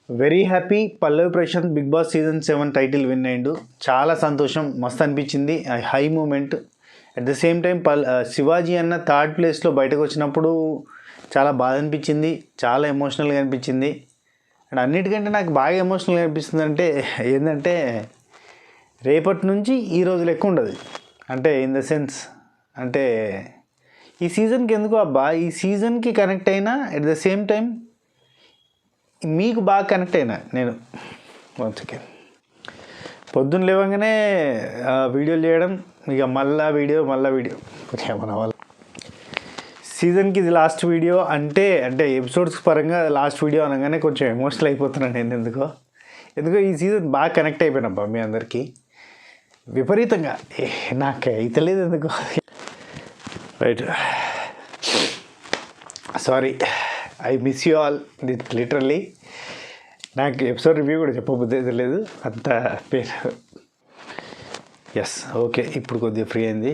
Very happy. Pallavi Prashanth Bigg Boss season 7 title win అయ్యిండు. చాలా సంతోషం, మస్తు అనిపించింది. High moment. At the same time Shivaji అన్న థర్డ్ ప్లేస్లో బయటకు వచ్చినప్పుడు చాలా బాధ అనిపించింది, చాలా ఎమోషనల్గా అనిపించింది. అండ్ అన్నిటికంటే నాకు బాగా ఎమోషనల్గా అనిపిస్తుంది అంటే ఏంటంటే రేపటి నుంచి ఈ రోజులు ఎక్కువ ఉండదు. అంటే ఇన్ ద సెన్స్ అంటే ఈ సీజన్కి ఎందుకు అబ్బా, ఈ సీజన్కి కనెక్ట్ అయినా అట్ ద సేమ్ టైం మీకు బాగా కనెక్ట్ అయినా నేను వన్ సెకండ్ పొద్దున్న లేవగానే వీడియోలు చేయడం, ఇక మళ్ళా వీడియో మన వాళ్ళ సీజన్కి ఇది లాస్ట్ వీడియో అంటే ఎపిసోడ్స్ పరంగా లాస్ట్ వీడియో అనగానే కొంచెం ఎమోషనల్ అయిపోతున్నాను నేను. ఎందుకో ఈ సీజన్ బాగా కనెక్ట్ అయిపోయినబ్బా మీ అందరికీ విపరీతంగా. నాకు అయితలేదు ఎందుకో. Right, sorry, I miss you all. Literally నాకు ఎపిసోడ్ రివ్యూ కూడా చెప్పబుద్ధి లేదు అంత పేరు. ఎస్, ఓకే, ఇప్పుడు కొద్దిగా ఫ్రీ అయింది.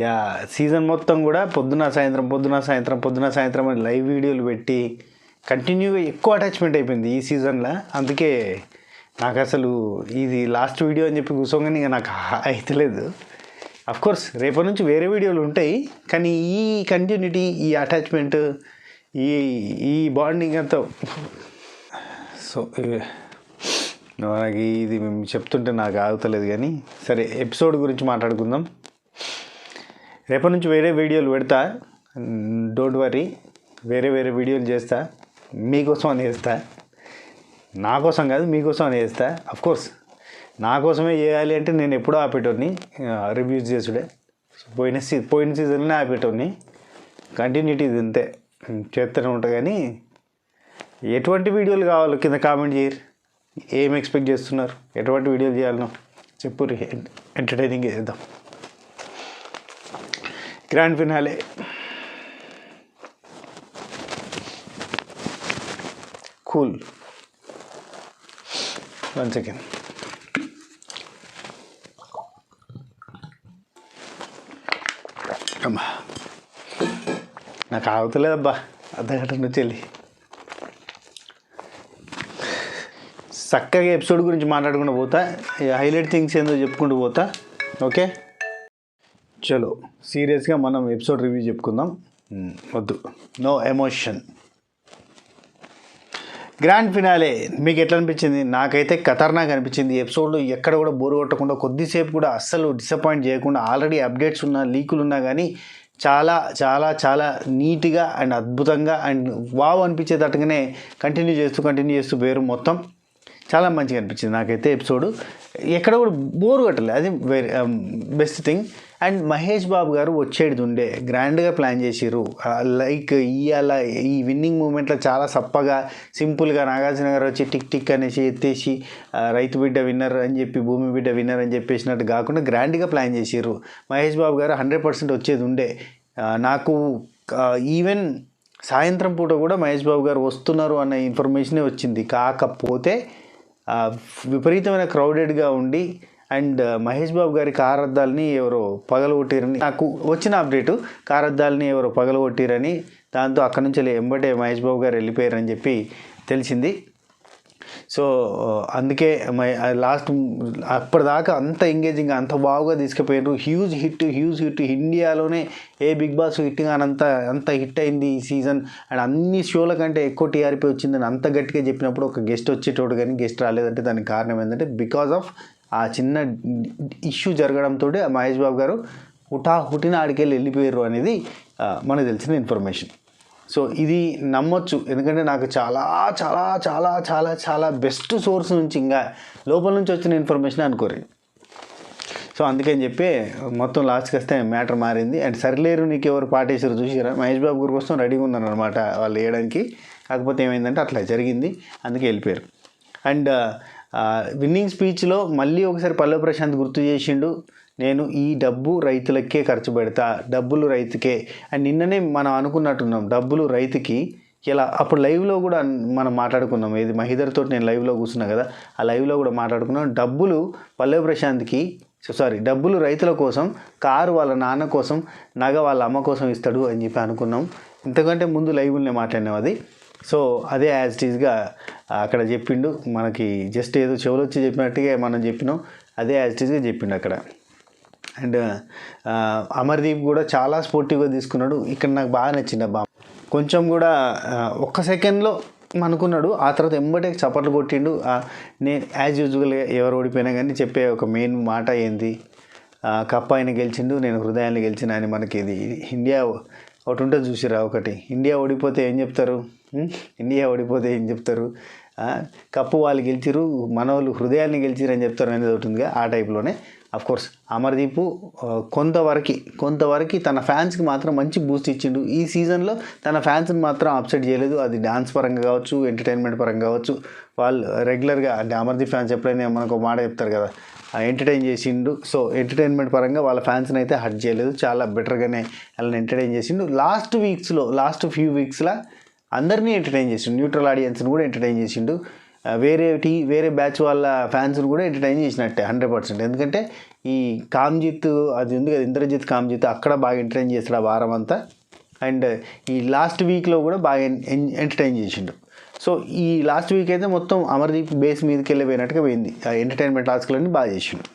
యా, సీజన్ మొత్తం కూడా పొద్దున సాయంత్రం అని లైవ్ వీడియోలు పెట్టి కంటిన్యూగా ఎక్కువ అటాచ్మెంట్ అయిపోయింది ఈ సీజన్లో. అందుకే నాకు అసలు ఇది లాస్ట్ వీడియో అని చెప్పి కూర్చోగానే ఇక నాకు అయితలేదు. అఫ్కోర్స్ రేపటి నుంచి వేరే వీడియోలు ఉంటాయి, కానీ ఈ కంటిన్యూటీ, ఈ అటాచ్మెంట్, ఈ బాండింగ్ అంతా సో నాకు ఇది చెప్తుంటే నాకు ఆగుతలేదు. కానీ సరే, ఎపిసోడ్ గురించి మాట్లాడుకుందాం. రేపటి నుంచి వేరే వీడియోలు పెడతా, డోంట్ వరీ. వేరే వీడియోలు చేస్తా, మీకోసం అని చేస్తా. నా కోసం కాదు, మీకోసం అని చేస్తా. అఫ్కోర్స్ నా కోసమే చేయాలి అంటే నేను ఎప్పుడో ఆపేటోని రివ్యూస్ చేసుడే. పోయిన సీజన్లోనే ఆపేటోని. కంటిన్యూటీ ఇది అంతే, చేస్తూనే ఉంటా. కానీ ఎటువంటి వీడియోలు కావాలో కింద కామెంట్ చేయరు. ఏం ఎక్స్పెక్ట్ చేస్తున్నారు, ఎటువంటి వీడియోలు చేయాలనో చెప్పు, ఎంటర్టైనింగ్ చేద్దాం. Grand finale cool. One second, అమ్మా నాకు ఆగుతలేదబ్బా అర్ధగంట నుంచి వెళ్ళి. చక్కగా ఎపిసోడ్ గురించి మాట్లాడుకుంటూ పోతా, హైలైట్ థింగ్స్ ఏందో చెప్పుకుంటూ పోతా. ఓకే, చలో సీరియస్గా మనం ఎపిసోడ్ రివ్యూ చెప్పుకుందాం. వద్దు, నో ఎమోషన్. గ్రాండ్ ఫినాలే మీకు ఎట్లా అనిపించింది? నాకైతే ఖతర్నాక్ అనిపించింది. ఎపిసోడ్లో ఎక్కడ కూడా బోర్ కొట్టకుండా, కొద్దిసేపు కూడా అస్సలు డిసప్పాయింట్ చేయకుండా, ఆల్రెడీ అప్డేట్స్ ఉన్నా, లీకులు ఉన్నా కానీ చాలా చాలా చాలా నీట్గా అండ్ అద్భుతంగా అండ్ వావ్ అనిపించేటట్టుగానే కంటిన్యూ చేస్తూ పేరు మొత్తం చాలా మంచిగా అనిపించింది నాకైతే. ఎపిసోడ్ ఎక్కడ కూడా బోరు కొట్టలేదు, అది very best thing. And Mahesh Babu గారు వచ్చేది ఉండే గ్రాండ్గా ప్లాన్ చేసిర్రు. లైక్ ఇవాళ ఈ విన్నింగ్ మూమెంట్లో చాలా సప్పగా సింపుల్గా నాగార్జున గారు వచ్చి టిక్ టిక్ అనేసి ఎత్తేసి రైతు బిడ్డ విన్నర్ అని చెప్పి, భూమి బిడ్డ విన్నర్ అని చెప్పేసినట్టు కాకుండా గ్రాండ్గా ప్లాన్ చేసిర్రు. మహేష్ బాబు గారు 100% వచ్చేది ఉండే. నాకు ఈవెన్ సాయంత్రం పూట కూడా మహేష్ బాబు గారు వస్తున్నారు అన్న ఇన్ఫర్మేషనే వచ్చింది. కాకపోతే విపరీతమైన క్రౌడెడ్గా ఉండి అండ్ మహేష్ బాబు గారి కారద్దాలని ఎవరో పగలగొట్టిరని నాకు వచ్చిన అప్డేటు. కారద్దాలని ఎవరో పగలగొట్టిరని, దాంతో అక్కడి నుంచి ఎంబటే మహేష్ బాబు గారు వెళ్ళిపోయారని చెప్పి తెలిసింది. సో అందుకే లాస్ట్ అప్పటిదాకా అంత ఎంగేజింగ్, అంత బాగుగా తీసుకుపోయారు. హ్యూజ్ హిట్ ఇండియాలోనే ఏ బిగ్ బాస్ హిట్ అంత హిట్ అయింది ఈ సీజన్. అండ్ అన్ని షోల కంటే ఎక్కువ టీఆర్పీ వచ్చిందని అంత గట్టిగా చెప్పినప్పుడు ఒక గెస్ట్ వచ్చేటోడు కానీ గెస్ట్ రాలేదంటే దానికి కారణం ఏంటంటే బికాజ్ ఆఫ్ ఆ చిన్న ఇష్యూ జరగడంతో మహేష్ బాబు గారు హుటిన ఆడికెళ్ళి వెళ్ళిపోయారు అనేది మనకు తెలిసిన ఇన్ఫర్మేషన్. సో ఇది నమ్మొచ్చు, ఎందుకంటే నాకు చాలా చాలా చాలా చాలా చాలా బెస్ట్ సోర్స్ నుంచి, ఇంకా లోపల నుంచి వచ్చిన ఇన్ఫర్మేషన్ అనుకోరు. సో అందుకని చెప్పి మొత్తం లాస్ట్కి వస్తే మ్యాటర్ మారింది. అండ్ సరిలేరు నీకు ఎవరు పాటేసారు చూసిరా, మహేష్ బాబు గారి కోసం రెడీగా ఉన్నారు అనమాట వాళ్ళు వేయడానికి. కాకపోతే ఏమైందంటే అట్లా జరిగింది, అందుకే వెళ్ళిపోయారు. అండ్ విన్నింగ్ స్పీచ్లో మళ్ళీ ఒకసారి పల్లవి ప్రశాంత్ గుర్తు చేసిండు, నేను ఈ డబ్బు రైతులకే ఖర్చు పెడతా, డబ్బులు రైతుకే. అండ్ నిన్ననే మనం అనుకున్నట్టున్నాం డబ్బులు రైతుకి. ఇలా అప్పుడు లైవ్లో కూడా మనం మాట్లాడుకున్నాం, ఇది మహిదర్తో నేను లైవ్లో కూర్చున్నా కదా, ఆ లైవ్లో కూడా మాట్లాడుకున్నాం. డబ్బులు పల్లవి ప్రశాంత్కి డబ్బులు రైతుల కోసం, కారు వాళ్ళ నాన్న కోసం, నగ వాళ్ళ అమ్మ కోసం ఇస్తాడు అని చెప్పి అనుకున్నాం. ఇంతకంటే ముందు లైవ్లోనే మాట్లాడినాం అది. సో అదే యాజ్ ఇట్ ఈస్గా అక్కడ చెప్పిండు, మనకి జస్ట్ ఏదో చెవులు వచ్చి చెప్పినట్టుగా మనం చెప్పినాం, అదే యాజ్ ఇట్ ఈస్గా చెప్పిండు అక్కడ. అండ్ అమర్దీప్ కూడా చాలా స్పోర్టివ్గా తీసుకున్నాడు. ఇక్కడ నాకు బాగా నచ్చింది అబ్బా, కొంచెం కూడా ఒక్క సెకండ్లో అనుకున్నాడు, ఆ తర్వాత ఎంబటే చప్పట్లు కొట్టిండు. నేను యాజ్ యూజువల్గా ఎవరు ఓడిపోయినా కానీ చెప్పే ఒక మెయిన్ మాట ఏంది, కప్ ఆయన గెలిచిండు, నేను హృదయాన్ని గెలిచిన అని. మనకి ఇది ఇండియా ఒకటి ఉంటుంది చూసిరా, ఒకటి ఇండియా ఓడిపోతే ఏం చెప్తారు, ఇండియా ఓడిపోతే ఏం చెప్తారు, కప్పు వాళ్ళు గెలిచిరు, మన వాళ్ళు హృదయాన్ని గెలిచిరు అని చెప్తారు అనేది ఒకటి ఉందిగా, ఆ టైప్లోనే. అఫ్కోర్స్ అమర్దీప్ కొంతవరకు తన ఫ్యాన్స్కి మాత్రం మంచి బూస్ట్ ఇచ్చిండు. ఈ సీజన్లో తన ఫ్యాన్స్ని మాత్రం అప్సెట్ చేయలేదు. అది డాన్స్ పరంగా కావచ్చు, ఎంటర్టైన్మెంట్ పరంగా కావచ్చు. వాళ్ళు రెగ్యులర్గా అంటే అమర్దీప్ ఫ్యాన్స్ ఎప్పుడైనా మనకు ఒక మాట చెప్తారు కదా, ఎంటర్టైన్ చేసిండు. సో ఎంటర్టైన్మెంట్ పరంగా వాళ్ళ ఫ్యాన్స్ని అయితే హర్ట్ చేయలేదు, చాలా బెటర్గానే వాళ్ళని ఎంటర్టైన్ చేసిండు. లాస్ట్ ఫ్యూ వీక్స్లో అందరినీ ఎంటర్టైన్ చేసిండు, న్యూట్రల్ ఆడియన్స్ని కూడా ఎంటర్టైన్ చేసిండు, వేరే బ్యాచ్ వాళ్ళ ఫ్యాన్స్ని కూడా ఎంటర్టైన్ చేసినట్టే 100%. ఎందుకంటే ఈ కామ్జిత్ అది ఉంది కదా, ఇంద్రజిత్ కామ్జిత్, అక్కడ బాగా ఎంటర్టైన్ చేస్తాడు ఆ వారం అంతా. అండ్ ఈ లాస్ట్ వీక్లో కూడా బాగా ఎంటర్టైన్ చేసిండు. సో ఈ లాస్ట్ వీక్ అయితే మొత్తం అమర్దీప్ బేస్ మీదకి వెళ్ళిపోయినట్టుగా పోయింది, ఆ ఎంటర్టైన్మెంట్ టాస్క్లన్నీ బాగా చేసిండు.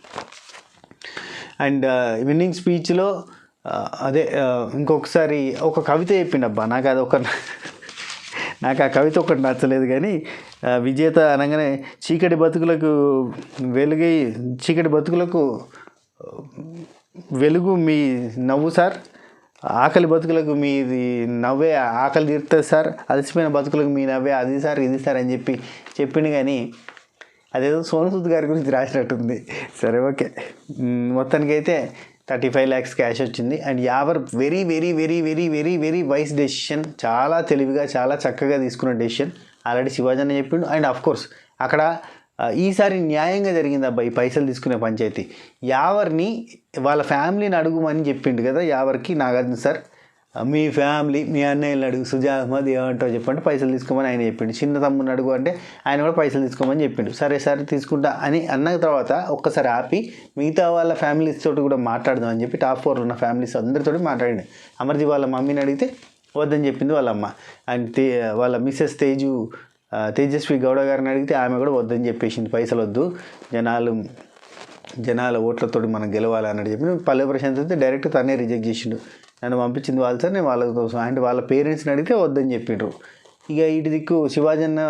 అండ్ విన్నింగ్ స్పీచ్లో అదే ఇంకొకసారి ఒక కవిత చెప్పిండబ్బా, నాకు ఆ కవిత ఒకటి నచ్చలేదు కానీ, విజేత అనగానే చీకటి బతుకులకు వెలుగు మీ నవ్వు సార్, ఆకలి బతుకులకు మీది నవ్వే ఆకలి తీరుతుంది సార్, అలసిపోయిన బతుకులకు మీ నవ్వే అది సార్ ఇది సార్ అని చెప్పిండు. కానీ అదేదో సోను సూద్ గారి గురించి రాసినట్టుంది. సరే ఓకే, మొత్తానికైతే 35 lakhs క్యాష్ వచ్చింది. And your very very very very very very wise decision, చాలా తెలివిగా చాలా చక్కగా తీసుకున్న డెసిషన్. ఆల్రెడీ శివాజీ అని చెప్పిండు. అండ్ అఫ్కోర్స్ అక్కడ ఈసారి న్యాయంగా జరిగింది అబ్బాయి, పైసలు తీసుకునే పంచాయతీ. యావర్ని వాళ్ళ ఫ్యామిలీని అడుగుమని చెప్పిండు కదా, యావర్కి నాగార్జున సార్, మీ ఫ్యామిలీ మీ అన్నయ్యని అడుగు, సుజా అహ్మద్ ఏమంటావు చెప్పంటే పైసలు తీసుకోమని ఆయన చెప్పిండు. చిన్న తమ్ముని అడుగు అంటే ఆయన కూడా పైసలు తీసుకోమని చెప్పిండు. సరే తీసుకుంటా అని అన్న తర్వాత ఒక్కసారి ఆపి మిగతా వాళ్ళ ఫ్యామిలీస్ తోటి కూడా మాట్లాడదాం అని చెప్పి టాప్ 4 ఉన్న ఫ్యామిలీస్ అందరితో మాట్లాడిండు. అమర్దీప్ వాళ్ళ మమ్మీని అడిగితే వద్దని చెప్పింది వాళ్ళ అమ్మ. అండ్ వాళ్ళ మిస్సెస్ తేజస్వి గౌడ గారిని అడిగితే ఆమె కూడా వద్దని చెప్పేసింది, పైసలు వద్దు, జనాల ఓట్లతో మనం గెలవాలి అన్నట్టు చెప్పి. పల్లె ప్రశాంత్ అయితే డైరెక్ట్ తనే రిజెక్ట్ చేసిండు, నన్ను పంపించింది వాళ్ళు సార్, నేను వాళ్ళ కోసం అంటే వాళ్ళ పేరెంట్స్ని అడిగితే వద్దని చెప్పిండ్రు. ఇక ఇటు దిక్కు శివాజన్న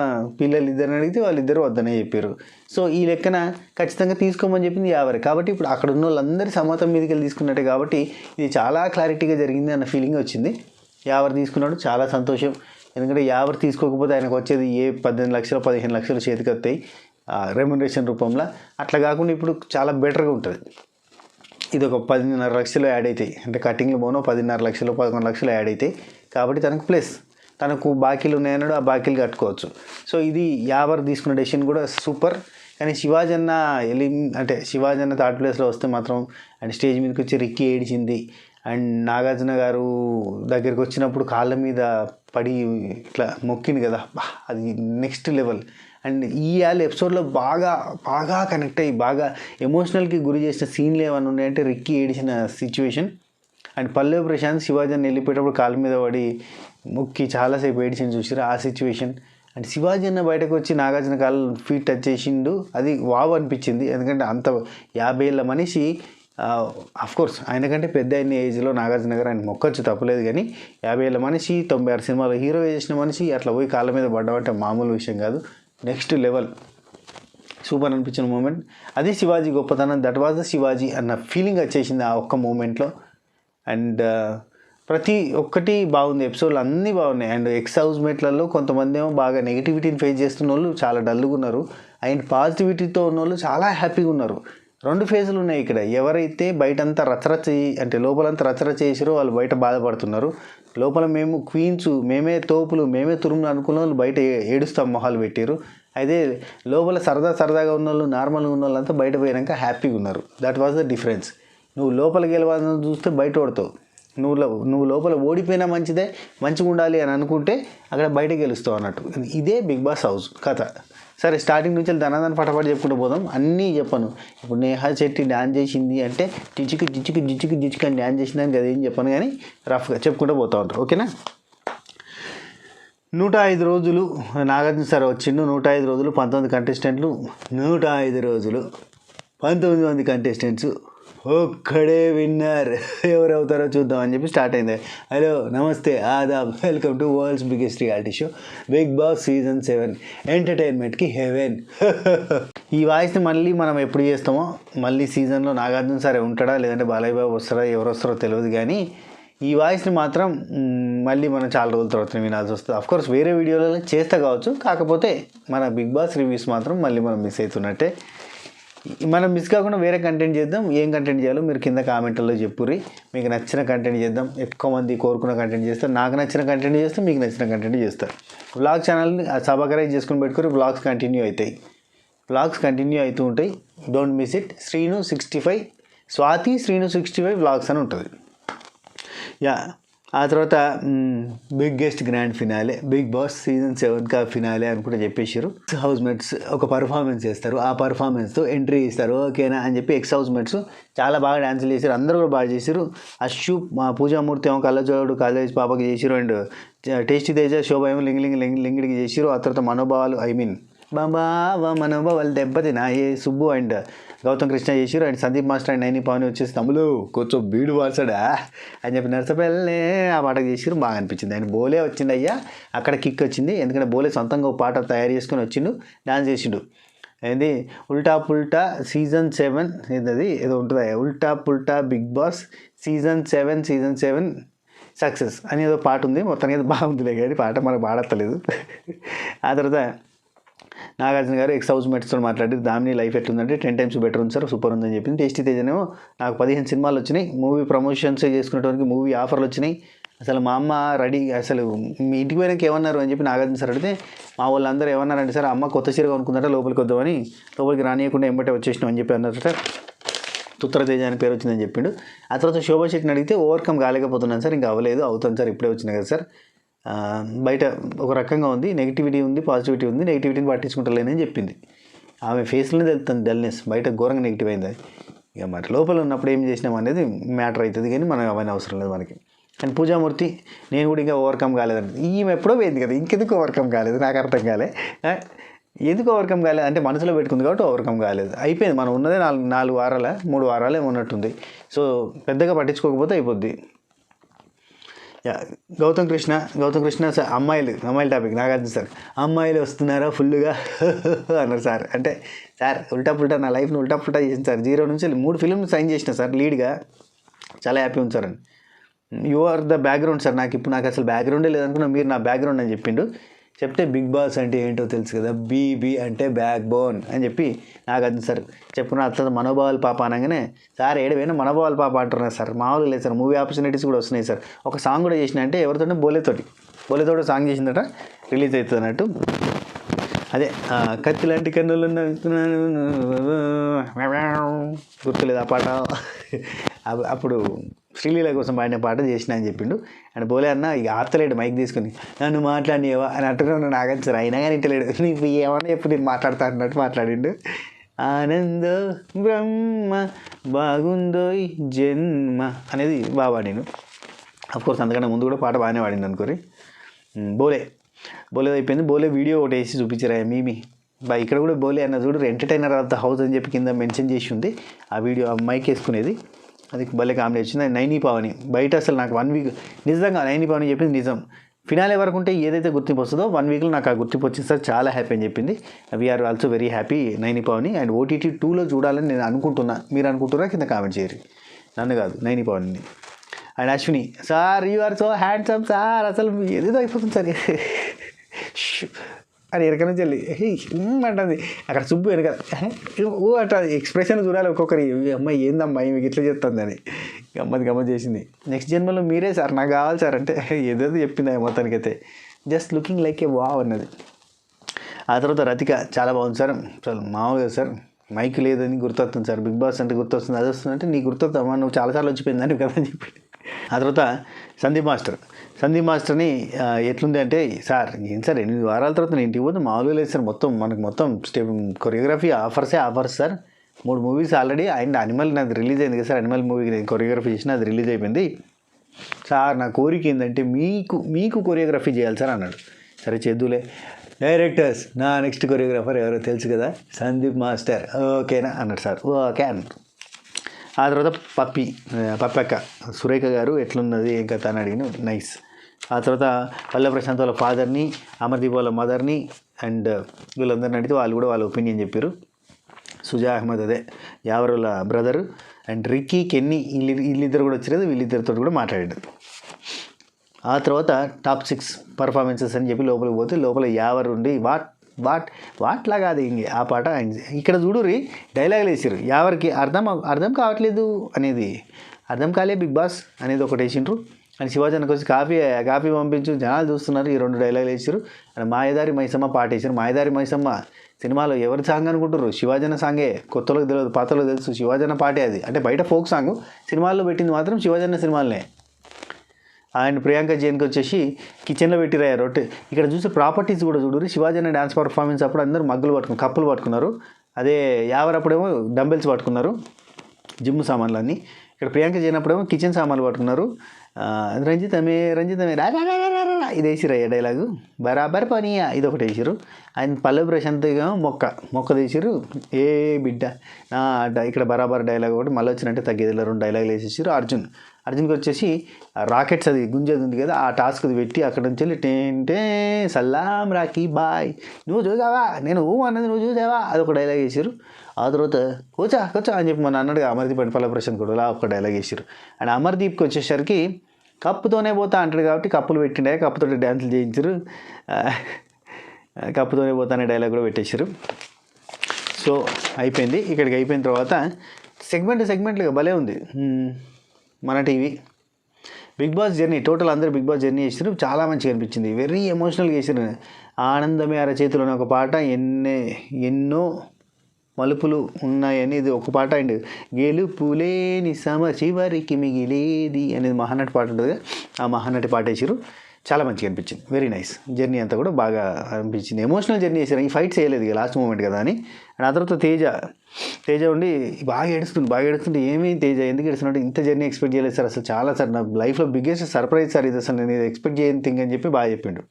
పిల్లలు ఇద్దరిని అడిగితే వాళ్ళిద్దరు వద్దనే చెప్పారు. సో ఈ లెక్కన ఖచ్చితంగా తీసుకోమని చెప్పింది యావర్. కాబట్టి ఇప్పుడు అక్కడ ఉన్న వాళ్ళందరి సమ్మతం మీదకి వెళ్ళి తీసుకున్నట్టే, కాబట్టి ఇది చాలా క్లారిటీగా జరిగింది అన్న ఫీలింగ్ వచ్చింది. యావర్ తీసుకున్నాడు, చాలా సంతోషం. ఎందుకంటే యావర్ తీసుకోకపోతే ఆయనకు వచ్చేది 18 లక్షలు 15 లక్షలు చేతికి వస్తాయి రెమ్యునరేషన్ రూపంలో. అట్లా కాకుండా ఇప్పుడు చాలా బెటర్గా ఉంటుంది. ఇది ఒక 10.5 లక్షలు యాడ్ అవుతాయి, అంటే కటింగ్లు పోనో 10.5 లక్షలు 11 లక్షలు యాడ్ అవుతాయి. కాబట్టి తనకు బాకీలు ఉన్నాయన్నాడు, ఆ బాకీలు కట్టుకోవచ్చు. సో ఇది యావర్ తీసుకున్న డెసిషన్ కూడా సూపర్. కానీ శివాజన్న థర్డ్ ప్లేస్లో వస్తే మాత్రం అండ్ స్టేజ్ మీదకి వచ్చి రిక్కీ ఏడిచింది. అండ్ నాగార్జున గారు దగ్గరికి వచ్చినప్పుడు కాళ్ళ మీద పడి ఇట్లా మొక్కింది కదా, అది నెక్స్ట్ లెవెల్. అండ్ ఈ ఎపిసోడ్లో బాగా కనెక్ట్ అయ్యి బాగా ఎమోషనల్కి గురి చేసిన సీన్లు ఏమైనా ఉన్నాయంటే Ricky ఏడిచిన situation. And Pallavi Prashanth శివాజీని వెళ్ళిపోయేటప్పుడు కాళ్ళ మీద పడి మొక్కి చాలాసేపు ఏడిచిన చూసారు ఆ సిచ్యువేషన్. అండ్ శివాజీ అన్న బయటకు వచ్చి నాగార్జున కాళ్ళు ఫీట్ టచ్ చేసిండు, అది వావ్ అనిపించింది. ఎందుకంటే అంత 50 ఏళ్ళ మనిషి, అఫ్కోర్స్ ఆయనకంటే పెద్ద అయిన ఏజ్లో నాగార్జున గారు ఆయన మొక్కొచ్చు తప్పలేదు. కానీ 50 ఏళ్ళ మనిషి 96 సినిమాలో హీరో చేసిన మనిషి అట్లా పోయి కాళ్ళ మీద పడ్డమంటే మామూలు విషయం కాదు, నెక్స్ట్ లెవెల్. సూపర్ అనిపించిన మూమెంట్ అది. శివాజీ గొప్పతనం, దట్ వాజ్ ద శివాజీ అన్న ఫీలింగ్ వచ్చేసింది ఆ ఒక్క మూమెంట్లో. అండ్ ప్రతి ఒక్కటి బాగుంది, ఎపిసోడ్లు అన్నీ బాగున్నాయి. అండ్ ఎక్స్ హౌస్మేట్లలో కొంతమంది ఏమో బాగా నెగిటివిటీని ఫేస్ చేస్తున్న వాళ్ళు చాలా డల్గా ఉన్నారు, అండ్ పాజిటివిటీతో ఉన్న వాళ్ళు చాలా హ్యాపీగా ఉన్నారు. 2 ఫేజులు ఉన్నాయి ఇక్కడ. ఎవరైతే బయటంతా రచరచ అంటే లోపలంతా రచరచ చేసారో వాళ్ళు బయట బాధపడుతున్నారు. లోపల మేము క్వీన్స్, మేమే తోపులు, మేమే తురుములు అనుకున్న వాళ్ళు బయట ఏడుస్తాం మొహాలు పెట్టారు. అయితే లోపల సరదాగా ఉన్న వాళ్ళు, నార్మల్గా ఉన్న వాళ్ళంతా బయట పోయాక హ్యాపీగా ఉన్నారు. That was the difference. నువ్వు లోపల గెలవాలని చూస్తే బయట ఓడతావు, నువ్వు లోపల ఓడిపోయినా మంచిగా ఉండాలి అని అనుకుంటే అక్కడ బయట గెలుస్తావు అన్నట్టు. ఇదే బిగ్ బాస్ హౌస్ కథ. సరే స్టార్టింగ్ నుంచి ధనాదాన్ని పటపట చెప్పుకుంటూ పోదాం, అన్నీ చెప్పను. ఇప్పుడు నేహా శెట్టి డ్యాన్స్ చేసింది అంటే జిచికి అని డ్యాన్స్ చేసిందని కదా ఏం చెప్పను, కానీ రఫ్గా చెప్పుకుంటూ పోతూ ఉంటారు. ఓకేనా? 105 రోజులు నాగార్జున సార్ వచ్చిండు. 105 రోజులు 19 కంటెస్టెంట్లు, 105 రోజులు 19 మంది కంటెస్టెంట్స్, ఒక్కడే విన్నర్. ఎవరు అవుతారో చూద్దాం అని చెప్పి స్టార్ట్ అయింది. హలో నమస్తే ఆదాబ్, welcome to world's biggest reality show Bigg Boss season 7 ఎంటర్టైన్మెంట్కి హెవెన్. ఈ వాయిస్ని మళ్ళీ మనం ఎప్పుడు చేస్తామో, మళ్ళీ సీజన్లో నాగార్జున సార్ ఉంటాడా లేదంటే బాలయ్య బాబు వస్తారా ఎవరు వస్తారో తెలియదు, కానీ ఈ వాయిస్ని మాత్రం మళ్ళీ మనం చాలా రోజుల తర్వాత వినాల్సి వస్తుంది. అఫ్కోర్స్ వేరే వీడియోలలో చేస్తా కావచ్చు, కాకపోతే మన బిగ్ బాస్ రివ్యూస్ మాత్రం మళ్ళీ మనం మిస్ అవుతున్నట్టే. మనం మిస్ కాకుండా వేరే కంటెంట్ చేద్దాం. ఏం కంటెంట్ చేయాలో మీరు కింద కామెంట్లలో చెప్పుర్రి. మీకు నచ్చిన కంటెంట్ చేద్దాం. ఎక్కువ మంది కోరుకున్న కంటెంట్ చేస్తారు. నాకు నచ్చిన కంటెంట్ చేస్తే మీకు నచ్చిన కంటెంట్ చేస్తారు. వ్లాగ్ ఛానల్ని సబ్స్క్రైబ్ చేసుకుని పెట్టుకుని వ్లాగ్స్ కంటిన్యూ అవుతాయి. వ్లాగ్స్ కంటిన్యూ అవుతూ ఉంటాయి. Don't miss it. Srinu 65 Swathi Srinu 65 vlogs అని ఉంటుంది. యా, ఆ తర్వాత biggest grand finale Bigg Boss season 7 finale అని కూడా చెప్పేసారు. హౌస్ మేట్స్ ఒక పర్ఫార్మెన్స్ చేస్తారు. ఆ పర్ఫార్మెన్స్తో ఎంట్రీ ఇస్తారు. ఓకేనా అని చెప్పి ఎక్స్ హౌస్ మేట్స్ చాలా బాగా డ్యాన్సులు చేశారు. అందరూ కూడా బాగా చేశారు. అశు మా పూజామూర్తి ఏమో కళ్ళజోడు కాలేజ్ పాపకి చేసారు. అండ్ టేస్టీ తేజ శోభ ఏమో లింగిడికి చేసారు. ఆ తర్వాత మనోభావాలు బాబా మనోభావాలు దెబ్బతినాయే సుబ్బు అండ్ గౌతమ్ కృష్ణ చేసారు. And Sandeep master and Naini Pavan వచ్చేసి తమ్ముడు కొంచెం బీడు వాల్సాడా అని చెప్పి నరసపల్లె ఆ పాటకు చేసారు. బాగా అనిపించింది. ఆయన బోలే వచ్చింది అయ్యా, అక్కడ కిక్ వచ్చింది. ఎందుకంటే బోలే సొంతంగా ఒక పాట తయారు చేసుకొని వచ్చిండు, డాన్స్ చేసిండు. ఏంది ఉల్టా పుల్టా సీజన్ 7 ఏది ఏదో ఉంటుంది, ఉల్టా పుల్టా బిగ్ బాస్ సీజన్ 7 సక్సెస్ అని ఏదో పాట ఉంది. మొత్తానికి ఏదో బాగుందిలే కానీ పాట మనకు పాడత్తలేదు. ఆ తర్వాత నాగార్జున గారు ఎక్స్ హౌస్ మేట్స్తో మాట్లాడి దామిని లైఫ్ ఎట్లుందంటే 10 times బెటర్ ఉంది సార్, సూపర్ ఉందని చెప్పింది. టేస్టీ తేజనేమో నాకు 15 సినిమాలు వచ్చినాయి, మూవీ ప్రమోషన్స్ చేసుకునేటోనికి మూవీ ఆఫర్లు వచ్చినాయి. అసలు మా అమ్మ రెడీ, అసలు మీ ఇంటికి పోయినాక ఏమన్నారు అని చెప్పి నాగార్జున సార్ అడిగితే మా వాళ్ళందరూ ఏమన్నారంటే సార్ అమ్మ కొత్త చీర కొనుక్కుందట లోపలికి వద్దామని లోపలికి రానియకుండా ఎంబటే వచ్చేసినాం అని చెప్పి అన్నారట. తుత్తర తేజ అని పేరు వచ్చిందని చెప్పిండు. ఆ తర్వాత శోభా శెట్టిని అడిగితే ఓవర్కమ్ కాలేకపోతున్నాను సార్, ఇంకా అవ్వలేదు, అవుతాను సార్, ఇప్పుడే వచ్చినాయి కదా సార్, బయట ఒక రకంగా ఉంది, నెగిటివిటీ ఉంది, పాజిటివిటీ ఉంది, నెగిటివిటీని పట్టించుకుంటలేనని చెప్పింది. ఆమె ఫేస్లోనే తెలుస్తుంది డల్నెస్, బయట ఘోరంగా నెగిటివ్ అయింది. ఇక మరి లోపల ఉన్నప్పుడు ఏం చేసినాం అనేది మ్యాటర్ అవుతుంది, కానీ మనం అవన్నీ అవసరం లేదు మనకి. అండ్ పూజామూర్తి నేను కూడా ఇంకా ఓవర్కమ్ కాలేదండి. ఈమె ఎప్పుడో పోయింది కదా, ఇంకెందుకు ఓవర్కమ్ కాలేదు నాకు అర్థం కాలే. ఎందుకు ఓవర్కమ్ కాలేదు అంటే మనసులో పెట్టుకుంది కాబట్టి ఓవర్కమ్ కాలేదు, అయిపోయింది. మనం ఉన్నదే 4 వారాల 3 వారాలే ఉన్నట్టుంది. సో పెద్దగా పట్టించుకోకపోతే అయిపోద్ది. గౌతమ్ కృష్ణ సార్ అమ్మాయిల టాపిక్ నాగార్జున సార్ అమ్మాయిలు వస్తున్నారా ఫుల్గా అన్నారు సార్. అంటే సార్ ఉల్టా పుల్టా నా లైఫ్ని ఉల్టా పుల్టా చేసింది సార్, 0 నుంచి 3 ఫిల్మ్స్ సైన్ చేసిన సార్ లీడ్గా, చాలా హ్యాపీ ఉంది సార్ అని. You are the background sir, నాకు అసలు బ్యాక్గ్రౌండే లేదనుకున్నా, మీరు నా బ్యాక్గ్రౌండ్ అని చెప్పిండు. చెప్తే బిగ్ బాస్ అంటే ఏంటో తెలుసు కదా, బీబీ అంటే బ్యాక్ బోన్ అని చెప్పి నాగార్జున సార్ చెప్పుకున్న. అట్లా మనోభావాల పాప అనగానే సార్ ఏడవైనా మనోభావాల పాప అంటున్నారు సార్, మామూలుగా లేదు సార్, మూవీ ఆపర్చునిటీస్ కూడా వస్తున్నాయి సార్. ఒక సాంగ్ కూడా చేసిన అంటే ఎవరితోనే బోలేతోటి సాంగ్ చేసిందట, రిలీజ్ అవుతుంది అన్నట్టు. అదే కత్తి లాంటి కన్నులు గుర్తులేదు ఆ పాట. అప్పుడు శ్రీలీల కోసం పాడిన పాట చేసిన అని చెప్పిండు. అండ్ బోలే అన్న ఇక ఆర్తలేడు మైక్ తీసుకుని నన్ను మాట్లాడినేవా అని అంటున్నాను నాగార్జున సార్, అయినా కానీ ఇంటలేడు, నీకు ఏమన్నా ఎప్పుడు నేను మాట్లాడతా అన్నట్టు మాట్లాడిండు. ఆనందో బ్రహ్మ బాగుందో జన్మ అనేది బాగా పాడిను. అఫ్కోర్స్ అందుకని ముందు కూడా పాట బాగానే పాడింది అనుకోరి. బోలే అయిపోయింది. బోలే వీడియో ఒకటి వేసి చూపించారా మీమి ఇక్కడ కూడా బోలే అన్న చూడు ఎంటర్టైనర్ ఆఫ్ ద హౌస్ అని చెప్పి కింద మెన్షన్ చేసి ఉంది. ఆ వీడియో మైక్ వేసుకునేది అది భలే కామెడీ వచ్చింది. నైని పావని బయట అసలు నాకు 1 వీక్ నిజంగా నైని పావని చెప్పింది నిజం. ఫినాలే వరకు ఉంటే ఏదైతే గుర్తింపు వస్తుందో 1 వీక్లో నాకు ఆ గుర్తింపు వచ్చింది సార్, చాలా హ్యాపీ అని చెప్పింది. We are also very happy Naini. And OTT 2లో చూడాలని నేను అనుకుంటున్నా, మీరు అనుకుంటున్నా కింద కామెంట్ చేయరు, నన్ను కాదు నైని పావనిని. And Ashwini sir you are so handsome sir, అసలు ఏదేదో అయిపోతుంది సార్ అని వెనక నుంచి వెళ్ళి అంటుంది. అక్కడ సుబ్బు వెనక అంటుంది. ఎక్స్ప్రెషన్ చూడాలి ఒక్కొక్కరి, అమ్మాయి ఏందమ్మా మీకు ఇట్లా చెప్తుందని గమ్మత్ చేసింది. నెక్స్ట్ జన్మలో మీరే సార్ నాకు కావాలి సార్ అంటే ఏదేదో చెప్పింది మొత్తానికైతే. జస్ట్ లుకింగ్ లైక్ ఏ వావ్ అన్నది. ఆ తర్వాత రతిక చాలా బాగుంది సార్, అసలు మామూలుగా సార్ మైక్ లేదని గుర్తొస్తుంది సార్, బిగ్ బాస్ అంటే గుర్తొస్తుంది, అది వస్తుంది అంటే నీకు గుర్తొస్తామా నువ్వు చాలాసార్లు వచ్చిపోయిందని కదా అని చెప్పి. ఆ తర్వాత సందీప్ మాస్టర్ని ఎట్లుంది అంటే సార్ ఏం సార్ 8 వారాల తర్వాత నేను ఇంటికి పోతే మామూలుగా లేదు సార్, మొత్తం step choreography offers sir, 3 movies already. And animal నాది రిలీజ్ అయింది కదా సార్, అనిమల్ మూవీకి నేను కొరియోగ్రఫీ చేసిన, అది రిలీజ్ అయిపోయింది సార్. నా కోరిక ఏంటంటే మీకు కొరియోగ్రఫీ చేయాలి సార్ అన్నాడు. సరే చేద్దులే. డైరెక్టర్స్, నా నెక్స్ట్ కొరియోగ్రాఫర్ ఎవరో తెలుసు కదా, సందీప్ మాస్టర్, ఓకేనా అన్నాడు సార్. ఓకే అన్నాడు. ఆ తర్వాత పప్పక్క సురేఖ గారు ఎట్లున్నది ఏం కథ అని అడిగిన. నైస్. ఆ తర్వాత పల్లె ప్రశాంత్ వాళ్ళ ఫాదర్ని, అమర్దీప్ వాళ్ళ మదర్ని అండ్ వీళ్ళందరిని అడిగితే వాళ్ళు కూడా వాళ్ళ ఒపీనియన్ చెప్పారు. సుజా అహ్మద్ అదే యావర్ వాళ్ళ బ్రదరు అండ్ రిక్కీ కెన్నీ వీళ్ళిద్దరు కూడా వచ్చారు. వీళ్ళిద్దరితో కూడా మాట్లాడాడు. ఆ తర్వాత టాప్ 6 పర్ఫార్మెన్సెస్ అని చెప్పి లోపలికి పోతే లోపల యావర్ ఉండి వాట్లా కాదు ఇంక ఆ పాట. ఇక్కడ చూడుర్రి డైలాగులు వేసారు. యావర్కి అర్థం కావట్లేదు అనేది, అర్థం కాలే బిగ్ బాస్ అనేది ఒకటి వేసిండ్రు. అని శివాజీకి వచ్చి కాఫీ పంపించు, జనాలు చూస్తున్నారు. ఈ 2 డైలాగులు వేసారు. అండ్ మాయదారి మైసమ్మ పాట వేసారు. మాయదారి మైసమ్మ సినిమాలో ఎవరి సాంగ్ అనుకుంటారు? శివాజన సాంగే. కొత్తలోకి తెలియదు, పాతలో తెలుసు. శివాజన పాటే అది. అంటే బయట ఫోక్ సాంగ్, సినిమాల్లో పెట్టింది మాత్రం శివాజన సినిమాలనే. అండ్ ప్రియాంక జైన్కి వచ్చేసి కిచెన్లో పెట్టిరాయా రొట్టె. ఇక్కడ చూసి ప్రాపర్టీస్ కూడా చూడరు. శివాజీ డ్యాన్స్ పర్ఫార్మెన్స్ అప్పుడు అందరూ మగ్గులు కప్పులు పట్టుకున్నారు. అదే యావర్ అప్పుడేమో డంబెల్స్ పట్టుకున్నారు, జిమ్ సామాన్లు అన్నీ. ఇక్కడ ప్రియాంక చేయనప్పుడేమో కిచెన్ సామాన్లు పట్టుకున్నారు. రంజితమే ఇది వేసిరయ్యా డైలాగు. బరాబర్ పనియా ఇది ఒకటి వేసారు. ఆయన పల్లవి ప్రశాంత్గా మొక్క తీసిరు. ఏ బిడ్డ ఇక్కడ బరాబర్ డైలాగ్ ఒకటి మళ్ళీ వచ్చినట్టే తగ్గేదిలో 2 డైలాగులు వేసేసారు. అర్జున్కి వచ్చేసి రాకెట్స్ అది గుంజేది ఉంది కదా, ఆ టాస్క్ అది పెట్టి అక్కడ నుంచి వెళ్ళి టేంటే సల్లాం రాకీ బాయ్, నువ్వు చూసావా నేను అన్నది నువ్వు చూసావా అదొక డైలాగ్ వేసారు. ఆ తర్వాత కోచా అని చెప్పి మన అన్నట్టుగా అమర్దీప్ అండ్ పల్లవి ప్రశాంత్ కూడా అలా ఒక డైలాగ్ వేసారు. అండ్ అమర్దీప్కి వచ్చేసరికి కప్పుతోనే పోతా అంటాడు కాబట్టి కప్పులు పెట్టిండే, కప్పుతోటి డ్యాన్సులు చేయించారు. కప్పుతోనే పోతా అనే డైలాగ్ కూడా పెట్టేశారు. సో అయిపోయింది. ఇక్కడికి అయిపోయిన తర్వాత సెగ్మెంట్లుగా భలే ఉంది. మన TV Bigg Boss journey total అందరూ బిగ్ బాస్ జర్నీ చేసారు. చాలా మంచిగా అనిపించింది. వెరీ ఎమోషనల్గా చేసారు. ఆనందమే అరచేతిలోని ఒక పాట, ఎన్నో మలుపులు ఉన్నాయని ఇది ఒక పాట. అండ్ గెలుపులేని చివరికి మిగిలేది అనేది మహానటి పాట ఉంటుంది. ఆ మహానటి పాట వేసారు. చాలా మంచిగా అనిపించింది. Very nice. జర్నీ అంతా కూడా బాగా అనిపించింది. ఎమోషనల్ జర్నీ చేశారు. ఈ ఫైట్ చేయలేదు ఇక లాస్ట్ మూమెంట్ కదా అని. అండ్ ఆ తర్వాత తేజ ఉండి బాగా ఏడుస్తుంటే ఏమీ తేజ ఎందుకు ఏడుస్తున్నట్టు, ఇంత జర్నీ ఎక్స్పెక్ట్ చేయలేదు సార్, అసలు చాలా సార్ నా లైఫ్లో బిగ్గెస్ట్ సర్ప్రైజ్ సార్ ఇది, అసలు నేను ఎక్స్పెక్ట్ చేయని థింగ్ అని చెప్పి బాగా చెప్పిండు.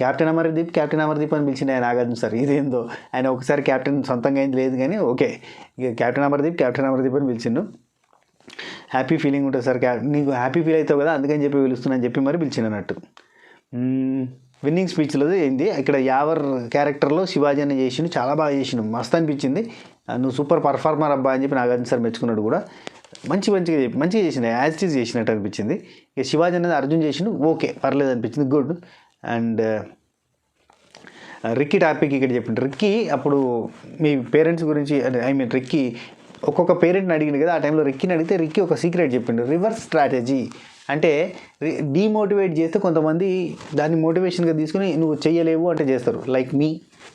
కెప్టెన్ అమర్దీప్ అని పిలిచింది ఆయన నాగార్జున సార్. ఇదేందో ఆయన ఒకసారి కెప్టెన్ సొంతంగా అయింది లేదు కానీ ఓకే, ఇక కెప్టెన్ అమర్దీప్ అని పిలిచిండు. హ్యాపీ ఫీలింగ్ ఉంటుంది సార్, నీకు హ్యాపీ ఫీల్ అవుతావు కదా అందుకని చెప్పి పిలుస్తున్నా అని చెప్పి మరి పిలిచిండు అన్నట్టు. విన్నింగ్ స్పీచ్లో ఏంది ఇక్కడ యావర్ క్యారెక్టర్లో శివాజీ అని చేసిండు, చాలా బాగా చేసిండు, మస్తు అనిపించింది. నువ్వు సూపర్ పర్ఫార్మర్ అబ్బా అని చెప్పి నాగార్జున సార్ మెచ్చుకున్నాడు కూడా. మంచిగా చేసిండు, యాజ్ ఇట్ ఈజ్ చేసినట్టు అనిపించింది. ఇక శివాజీ అనేది అర్జున్ చేసిండు, ఓకే పర్లేదు అనిపించింది, గుడ్. అండ్ రిక్కీ టాపిక్ ఇక్కడ చెప్పిండు. రిక్కీ అప్పుడు మీ పేరెంట్స్ గురించి రిక్కీ ఒక్కొక్క పేరెంట్ని అడిగింది కదా, ఆ టైంలో రిక్కీని అడిగితే రిక్కీ ఒక సీక్రెట్ చెప్పిండు. రివర్స్ స్ట్రాటజీ అంటే డీమోటివేట్ చేస్తే కొంతమంది దాన్ని మోటివేషన్గా తీసుకుని నువ్వు చెయ్యలేవు అంటే చేస్తారు. లైక్ మీ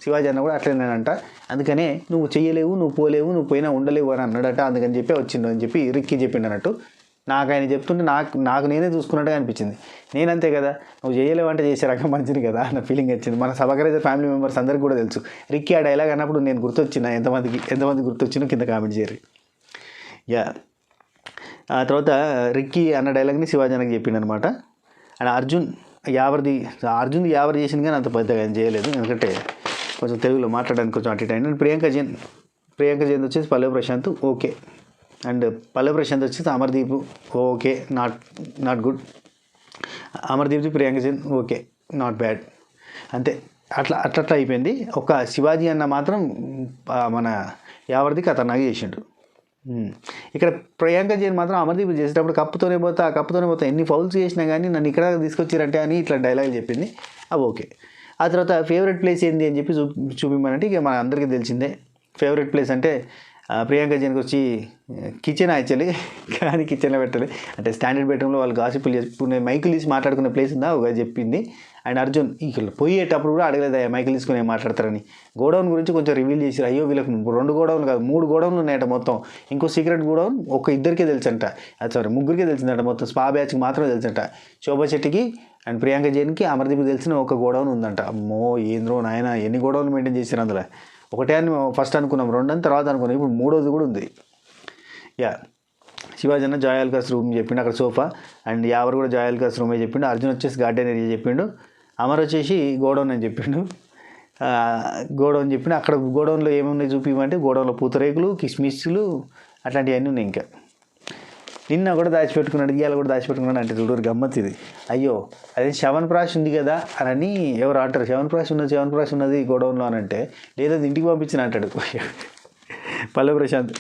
శివాజీ అన్న కూడా అట్లనేనంట. అందుకనే నువ్వు చెయ్యలేవు, నువ్వు పోలేవు, నువ్వు పోయినా ఉండలేవు అని అన్నాడట. అందుకని చెప్పి వచ్చిండు అని చెప్పి రిక్కీ చెప్పిండు అన్నట్టు. నాకు ఆయన చెప్తుంటే నాకు నేనే చూసుకున్నట్టుగా అనిపించింది. నేనంతే కదా, నువ్వు చేయలేవు అంటే చేసే రకం మంచిది కదా అన్న ఫీలింగ్ వచ్చింది. మన సబకరైజర్ ఫ్యామిలీ మెంబర్స్ అందరికీ కూడా తెలుసు. రిక్కీ ఆ డైలాగ్ అన్నప్పుడు నేను గుర్తొచ్చిన, ఎంతమంది గుర్తొచ్చినో కింద కామెంట్ చేయరు. యా ఆ తర్వాత రిక్కీ అన్న డైలాగ్ని శివాజీ అన్నకి చెప్పిండు అనమాట. అండ్ అర్జున్ యావర్ చేసింది కానీ అంత పెద్దగా ఆయన చేయలేదు, ఎందుకంటే కొంచెం తెలుగులో మాట్లాడడానికి కొంచెం అటు ఇటు అయింది. ప్రియాంక జైన్ వచ్చేసి పల్లవి ప్రశాంత్ ఓకే, అండ్ పల్లవి ప్రశాంత్ వచ్చేసి అమర్దీప్ ఓకే, నాట్ గుడ్. అమర్దీప్ది Priyanka Jain okay, not bad. అంతే, అట్లా అయిపోయింది. ఒక శివాజీ అన్న మాత్రం మన యావర్ది ఖతర్నాక్ చేసిండు. ఇక్కడ ప్రియాంక జైన్ మాత్రం అమర్దీప్ చేసేటప్పుడు కప్పుతోనే పోతా ఎన్ని ఫౌల్స్ చేసినా కానీ నన్ను ఇక్కడ తీసుకొచ్చారంటే అని ఇట్లా డైలాగ్ చెప్పింది, అవి ఓకే. ఆ తర్వాత ఫేవరెట్ ప్లేస్ ఏంది అని చెప్పి చూపిమ్మనంటే ఇక మన అందరికీ తెలిసిందే. ఫేవరెట్ ప్లేస్ అంటే ప్రియాంక జైన్కి వచ్చి కిచెన్ యాక్చువల్లీ, కానీ కిచెన్లో పెట్టాలి అంటే స్టాండర్డ్ బెడ్రూమ్లో వాళ్ళు గాసిపులు చేసుకునే మైకులు తీసి మాట్లాడుకునే ప్లేస్ ఉందా ఒక చెప్పింది. అండ్ అర్జున్ ఇక్కడ పోయేటప్పుడు కూడా అడగలేదు మైకులు తీసుకుని ఏం మాట్లాడతారని. గోడౌన్ గురించి కొంచెం రివీల్ చేశారు. అయ్యో వీళ్ళకి 2 గోడౌన్లు కాదు 3 గోడౌన్లు ఉన్నాయట మొత్తం. ఇంకో సీక్రెట్ గోడౌన్ ఇద్దరికే తెలుసంట, ముగ్గురికే తెలిసిందట, మొత్తం స్పా బ్యాచ్కి మాత్రమే తెలుసంట. శోభా శెట్టికి అండ్ ప్రియాంక జైన్కి అమర్దీప్కి తెలిసిన ఒక గోడౌన్ ఉందంట. అమ్మో ఏంద్రో నాయన ఎన్ని గోడౌన్లు మెయింటైన్ చేశారు అందులో. ఒకటే అని ఫస్ట్ అనుకున్నాం, 2 అని తర్వాత అనుకున్నాం, ఇప్పుడు 3వది కూడా ఉంది. యా శివాజీ అన్న జాయాల్కాస్ రూమ్ చెప్పిండు, అక్కడ సోఫా. అండ్ యావర్ కూడా జాయాల్కాస్ రూమే చెప్పిండు. అర్జున్ వచ్చేసి గార్డెన్ ఏరియా చెప్పిండు. అమర్ వచ్చేసి గోడౌన్ అని చెప్పిండు. గోడౌన్ చెప్పిన అక్కడ గోడౌన్లో ఏమున్నాయి చూపిమంటే గోడౌన్లో పూతరేకులు కిస్మిస్లు అట్లాంటివన్నీ ఉన్నాయి. ఇంకా నిన్న కూడా దాచిపెట్టుకున్నాడు, ఇవాళ కూడా దాచిపెట్టుకున్నాడు అంటే చూడరు గమ్మత్ ఇది. అయ్యో అదే శ్రవణప్రాష్ ఉంది కదా అని ఎవరు అంటారు, శ్రవణప్రాష్ ఉన్నది గోడౌన్లో అని అంటే లేదా ఇంటికి పంపించిన అంటాడు పల్లె ప్రశాంత్.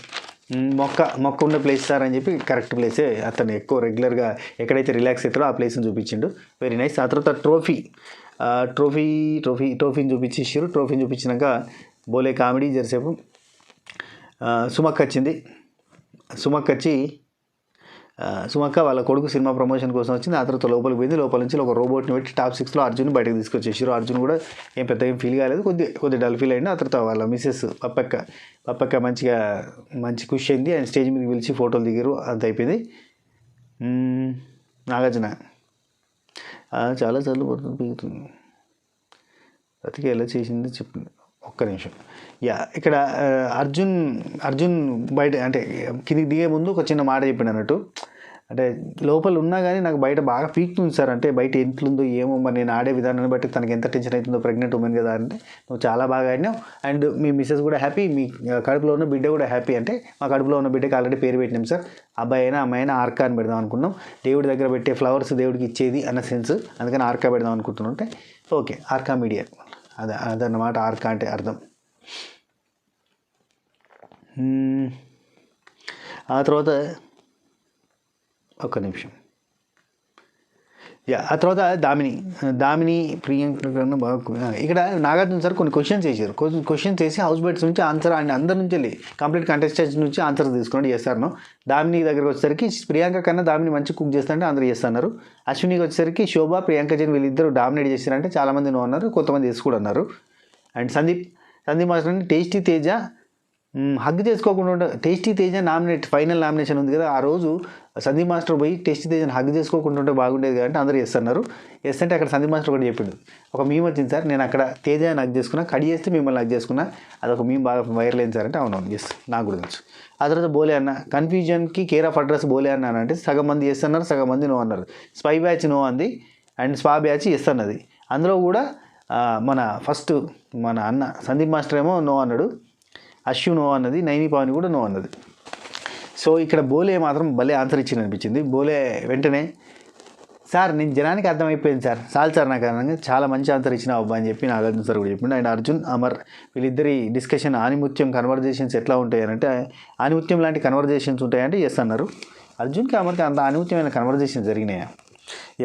మొక్క ఉన్న ప్లేస్ సార్ అని చెప్పి కరెక్ట్ ప్లేసే, అతను ఎక్కువ రెగ్యులర్గా ఎక్కడైతే రిలాక్స్ అవుతారో ఆ ప్లేస్ని చూపించిండు. Very nice. ఆ తర్వాత ట్రోఫీని చూపించేసారు. ట్రోఫీని చూపించినాక బోలే కామెడీ జరిసేపు సుమక్క వచ్చింది. సుమక్క వాళ్ళ కొడుకు సినిమా ప్రమోషన్ కోసం వచ్చింది. ఆ తర్వాత లోపలికి పోయింది. లోపల నుంచి ఒక రోబోట్ని పెట్టి టాప్ 6లో అర్జున్ బయటకు తీసుకొచ్చేసారు. అర్జున్ కూడా ఏం ఫీల్ కాలేదు, కొద్ది డల్ ఫీల్ అయింది. ఆ తర్వాత వాళ్ళ మిస్సెస్ పప్పక్క మంచి ఖుషి అయింది. ఆయన స్టేజ్ మీదకి పిలిచి ఫోటోలు దిగారు. అంత అయిపోయింది. నాగార్జున చాలా చల్లు పడుతుంది బతికి ఎలా చేసింది చెప్పింది. ఒక్క నిమిషం. ఇక్కడ అర్జున్ బయట అంటే కిందికి దిగే ముందు ఒక చిన్న మాట చెప్పాను అన్నట్టు. అంటే లోపల ఉన్నా కానీ నాకు బయట బాగా పీక్తుంది సార్, అంటే బయట ఎట్లుందో ఏమో మరి నేను ఆడే విధానాన్ని బట్టి తనకి ఎంత టెన్షన్ అవుతుందో, ప్రెగ్నెంట్ ఉమెన్ కదా అంటే నువ్వు చాలా బాగా ఆడినావు అండ్ మీ మిస్సెస్ కూడా హ్యాపీ, మీ కడుపులో ఉన్న బిడ్డ కూడా హ్యాపీ. అంటే మా కడుపులో ఉన్న బిడ్డకి ఆల్రెడీ పేరు పెట్టినాం సార్, అబ్బాయి అయినా అమ్మాయి అయినా ఆర్కా అని పెడదాం అనుకున్నాం. దేవుడి దగ్గర పెట్టే ఫ్లవర్స్ దేవుడికి ఇచ్చేది అన్న సెన్స్, అందుకని ఆర్కా పెడదాం అనుకుంటున్నాం. అంటే ఓకే ఆర్కా మీడియా అదన్నమాట ఆర్కా అంటే అర్థం. ఆ తర్వాత ఒక్క నిమిషం. ఆ తర్వాత దామిని ప్రియాంక బాగా ఇక్కడ నాగార్జున సార్ కొన్ని క్వశ్చన్స్ వేసారు. క్వశ్చన్స్ వేసి హౌస్ బైట్స్ నుంచి ఆన్సర్ ఆయన అందరి నుంచి వెళ్ళి కంప్లీట్ కంటెస్టెంట్స్ నుంచి ఆన్సర్ తీసుకున్నాడు చేస్తాను. దామిని దగ్గరకు వచ్చేసరికి ప్రియాంక కన్నా దామిని మంచి కుక్ చేస్తారంటే అందరూ చేస్తున్నారు. అశ్వినికి వచ్చేసరికి శోభ ప్రియాంక జైన్ వీళ్ళిద్దరు డామినేట్ చేస్తారంటే చాలామంది నో అన్నారు, కొంతమంది వేసి కూడా అన్నారు. And Sandeep master tasty Teja hug చేసుకోకుండా టేస్టీ తేజ ఫైనల్ నామినేషన్ ఉంది కదా, ఆ రోజు సందీప్ మాస్టర్ పోయి టేస్టీ తేజని హగ్ చేసుకోకుండా ఉంటే బాగుండేది కాబట్టి అందరూ చేస్తున్నారు. చేస్తుంటే అక్కడ సందీప్ మాస్టర్ కూడా చెప్పిండు, ఒక మీమ్ వచ్చింది సార్, నేను అక్కడ తేజని హగ్ చేసుకున్నా, కడి చేస్తే మిమ్మల్ని హగ్ చేసుకున్నా, అదొక మీమ్ బాగా వైరల్ అయింది సార్ అంటే అవునవును ఎస్ నాకు కూడా తెలుసు. ఆ తర్వాత బోలే అన్న కన్ఫ్యూజన్కి కేర్ ఆఫ్ అడ్రస్ బోలే అన్న అంటే సగం మంది చేస్తున్నారు, సగం మంది నో అన్నారు. స్పై బ్యాచ్ నో అంది అండ్ స్పా బ్యాచ్ ఎస్ అన్నది. అందులో కూడా మన అన్న సందీప్ మాస్టర్ ఏమో నో అన్నాడు, అశ్వు నో అన్నది, నైని పావని కూడా నో అన్నది. సో ఇక్కడ బోలే మాత్రం భలే ఆన్సర్ ఇచ్చింది అనిపించింది. బోలే వెంటనే సార్ నేను జనానికి అర్థమైపోయింది సార్, చాలు సార్ నాకు అనగా చాలా మంచి ఆన్సర్ ఇచ్చిన అబ్బా అని చెప్పి నాగార్జున సార్ కూడా చెప్పిండు. అండ్ అర్జున్ అమర్ వీళ్ళిద్దరి డిస్కషన్ ఆనిముత్యం కన్వర్జేషన్స్ ఎట్లా ఉంటాయి అని అంటే ఆనిముత్యం లాంటి కన్వర్జేషన్స్ ఉంటాయంటే ఎస్ అన్నారు. అర్జున్కి అమర్కి అంత ఆనిముత్యమైన కన్వర్జేషన్ జరిగినాయా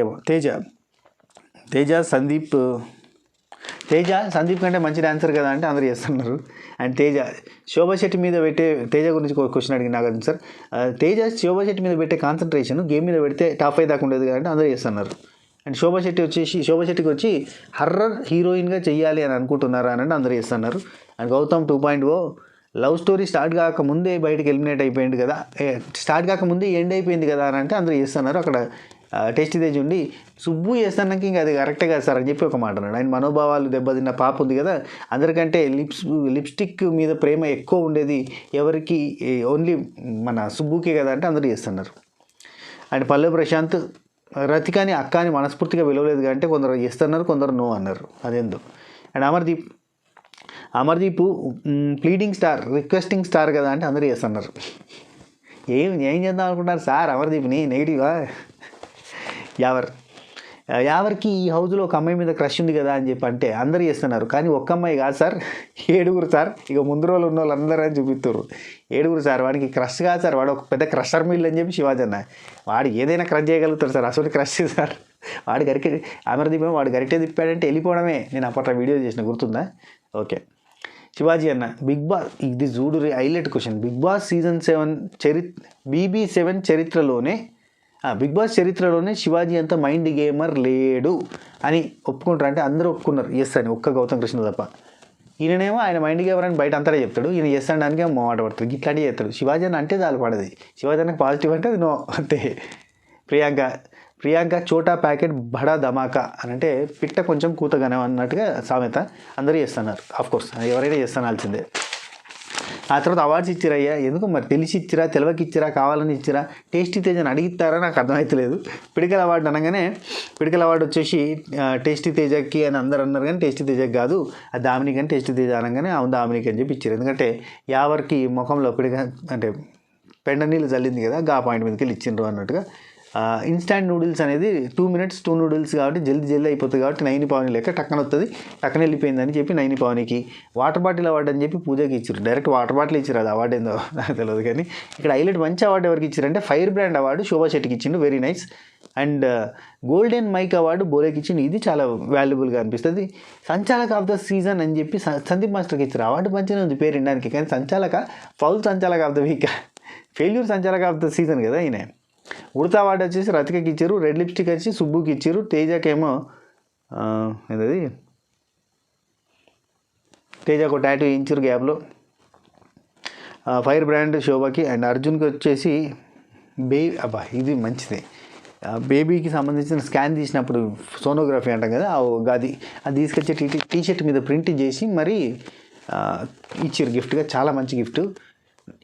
ఏమో. తేజ సందీప్ కంటే మంచి డాన్సర్ కదా అంటే అందరూ చేస్తున్నారు. అండ్ శోభా శెట్టి మీద పెట్టే తేజ గురించి క్వశ్చన్ అడిగిన నాగార్జున సార్, శోభా శెట్టి మీద పెట్టే కాన్సన్ట్రేషన్ గేమ్ మీద పెడితే టాప్ 5 దాకా ఉండేది కాబట్టి అందరూ చేస్తున్నారు. అండ్ శోభా శెట్టికి వచ్చి హర్రర్ హీరోయిన్గా చెయ్యాలి అని అనుకుంటున్నారా అని అంటే అందరూ చేస్తున్నారు. And Gautham 2.0 love story start కాకముందే బయటకు ఎలిమినేట్ అయిపోయింది కదా, స్టార్ట్ కాకముందే ఎండ్ అయిపోయింది కదా అని అంటే అందరూ చేస్తున్నారు. అక్కడ టేస్టీ తేజ్ ఉండి సుబ్బు చేస్తానికి ఇంకా అది కరెక్టే కదా సార్ అని చెప్పి ఒక మాట అన్నాడు. ఆయన మనోభావాలు దెబ్బతిన్న పాప ఉంది కదా, అందరికంటే లిప్స్టిక్ మీద ప్రేమ ఎక్కువ ఉండేది ఎవరికి, ఓన్లీ మన సుబ్బుకే కదా అంటే అందరూ చేస్తున్నారు. అండ్ పల్లె ప్రశాంత్ రతికాని అక్క అని మనస్ఫూర్తిగా పిలవలేదు కాబట్టి కొందరు చేస్తున్నారు, కొందరు నో అన్నారు, అదేందుకు. And Amardeep pleading star requesting star కదా అంటే అందరూ చేస్తున్నారు. ఏం చేద్దాం అనుకుంటున్నారు సార్ అమర్దీప్ని, నెగిటివా? యావర్కి ఈ హౌస్లో ఒక అమ్మాయి మీద క్రష్ ఉంది కదా అని చెప్పి అంటే అందరూ చేస్తున్నారు. కానీ ఒక్క అమ్మాయి కాదు సార్, 7 సార్. ఇక ముందు రోజులు ఉన్న వాళ్ళు అందరూ అని చూపిస్తారు. 7 సార్. వాడికి క్రష్ కాదు సార్, వాడు ఒక పెద్ద క్రషర్ మిల్ అని చెప్పి శివాజీ అన్న, వాడు ఏదైనా క్రష్ చేయగలుగుతాడు సార్, అసలు క్రష్ సార్. వాడు అమర్దీప్ వాడు గరిటే తిప్పాడంటే వెళ్ళిపోవడమే. నేను అప్పట్లో వీడియో చేసిన గుర్తుందా? ఓకే. శివాజీ అన్న బిగ్ బాస్ ఇది చూడు highlight question. Bigg Boss season 7 BB7 చరిత్రలోనే బిగ్ బాస్ చరిత్రలోనే శివాజీ అంత మైండ్ గేమర్ లేడు అని ఒప్పుకుంటారు అంటే అందరూ ఒప్పుకున్నారు ఎస్ అని, ఒక్క గౌతమ్ కృష్ణ తప్ప. ఈయననేమో ఆయన మైండ్ గేమర్ అని బయట అంతరే చెప్తాడు, ఈయన ఎస్ అనడానికి మాట పడతాడు, ఇట్లాంటివి చేస్తాడు. శివాజీ అని అంటే చాలు పడది, శివాజీ అన్నకి పాజిటివ్ అంటే అది నో అంతే. ప్రియాంక చోటా ప్యాకెట్ బడా ధమాకా అని అంటే పిట్ట కొంచెం కూతగానే అన్నట్టుగా సామెత, అందరూ చేస్తున్నారు. ఆఫ్కోర్స్ ఎవరైనా చేస్తానాల్సిందే. ఆ తర్వాత అవార్డ్స్ ఇచ్చిరయ్యా, ఎందుకు మరి తెలిసి ఇచ్చిరా, తెలియక ఇచ్చిరా, కావాలని ఇచ్చిరా, టేస్టీ తేజ్ అని అడిగిస్తారా నాకు అర్థమవుతలేదు. పిడికల అవార్డు అనగానే పిడికల అవార్డు వచ్చేసి టేస్టీ తేజకి అని అందరు అన్నారు, కానీ టేస్టీ తేజకి కాదు, అది దామినికి అని టేస్టీ తేజ అనగానే అవును దామినికి అని చెప్పి ఇచ్చారు. ఎందుకంటే యావర్కి ముఖంలో పిడిక అంటే పెండ నీళ్ళు చల్లింది కదా, గా పాయింట్ మీదకి వెళ్ళి ఇచ్చిండ్రు అన్నట్టుగా. ఇన్స్టాంట్ నూడిల్స్ అనేది 2 minutes 2 నూడిల్స్ కాబట్టి జల్దీ అయిపోతుంది కాబట్టి 9 పావని లెక్క టక్కన వస్తుంది, టక్కన వెళ్ళిపోయిందని చెప్పి 9 పావనికి. వాటర్ బాటిల్ అవార్డు అని చెప్పి పూజకి ఇచ్చారు, డైరెక్ట్ వాటర్ బాటిల్ ఇచ్చారు, అది అవార్డు ఏందో నాకు తెలియదు. కానీ ఇక్కడ హైలైట్ మంచి అవార్డు ఎవరికి ఇచ్చారంటే ఫైర్ బ్రాండ్ అవార్డు శోభా శెట్టికి ఇచ్చిండు, very nice. And golden mic award బోలేకి ఇచ్చిండు, ఇది చాలా వాల్యుబుల్గా అనిపిస్తుంది. సంచాలక ఆఫ్ ద సీజన్ అని చెప్పి సందీప్ మాస్టర్కి ఇచ్చారు, అవార్డు మంచిగా ఉంది పేరు వినడానికి, కానీ ఫౌల్ సంచాలక ఆఫ్ ద వీక్, ఫెయిల్యూర్ సంచాలక ఆఫ్ ద సీజన్ కదా ఈయన. ఉడతా అవార్డు వచ్చేసి రతికకి ఇచ్చారు, రెడ్ లిప్స్టిక్ వచ్చి సుబ్బుకి ఇచ్చారు, తేజకేమో ఏదది తేజకు టాటూ వేయించారు గ్యాప్లో, ఫైర్ బ్రాండ్ శోభకి. అండ్ అర్జున్కి వచ్చేసి అబ్బా ఇది మంచిది, బేబీకి సంబంధించిన స్కాన్ తీసినప్పుడు సోనోగ్రఫీ అంటాం కదా, అది తీసుకొచ్చి టీషర్ట్ మీద ప్రింట్ చేసి మరి ఇచ్చారు గిఫ్ట్గా, చాలా మంచి గిఫ్ట్.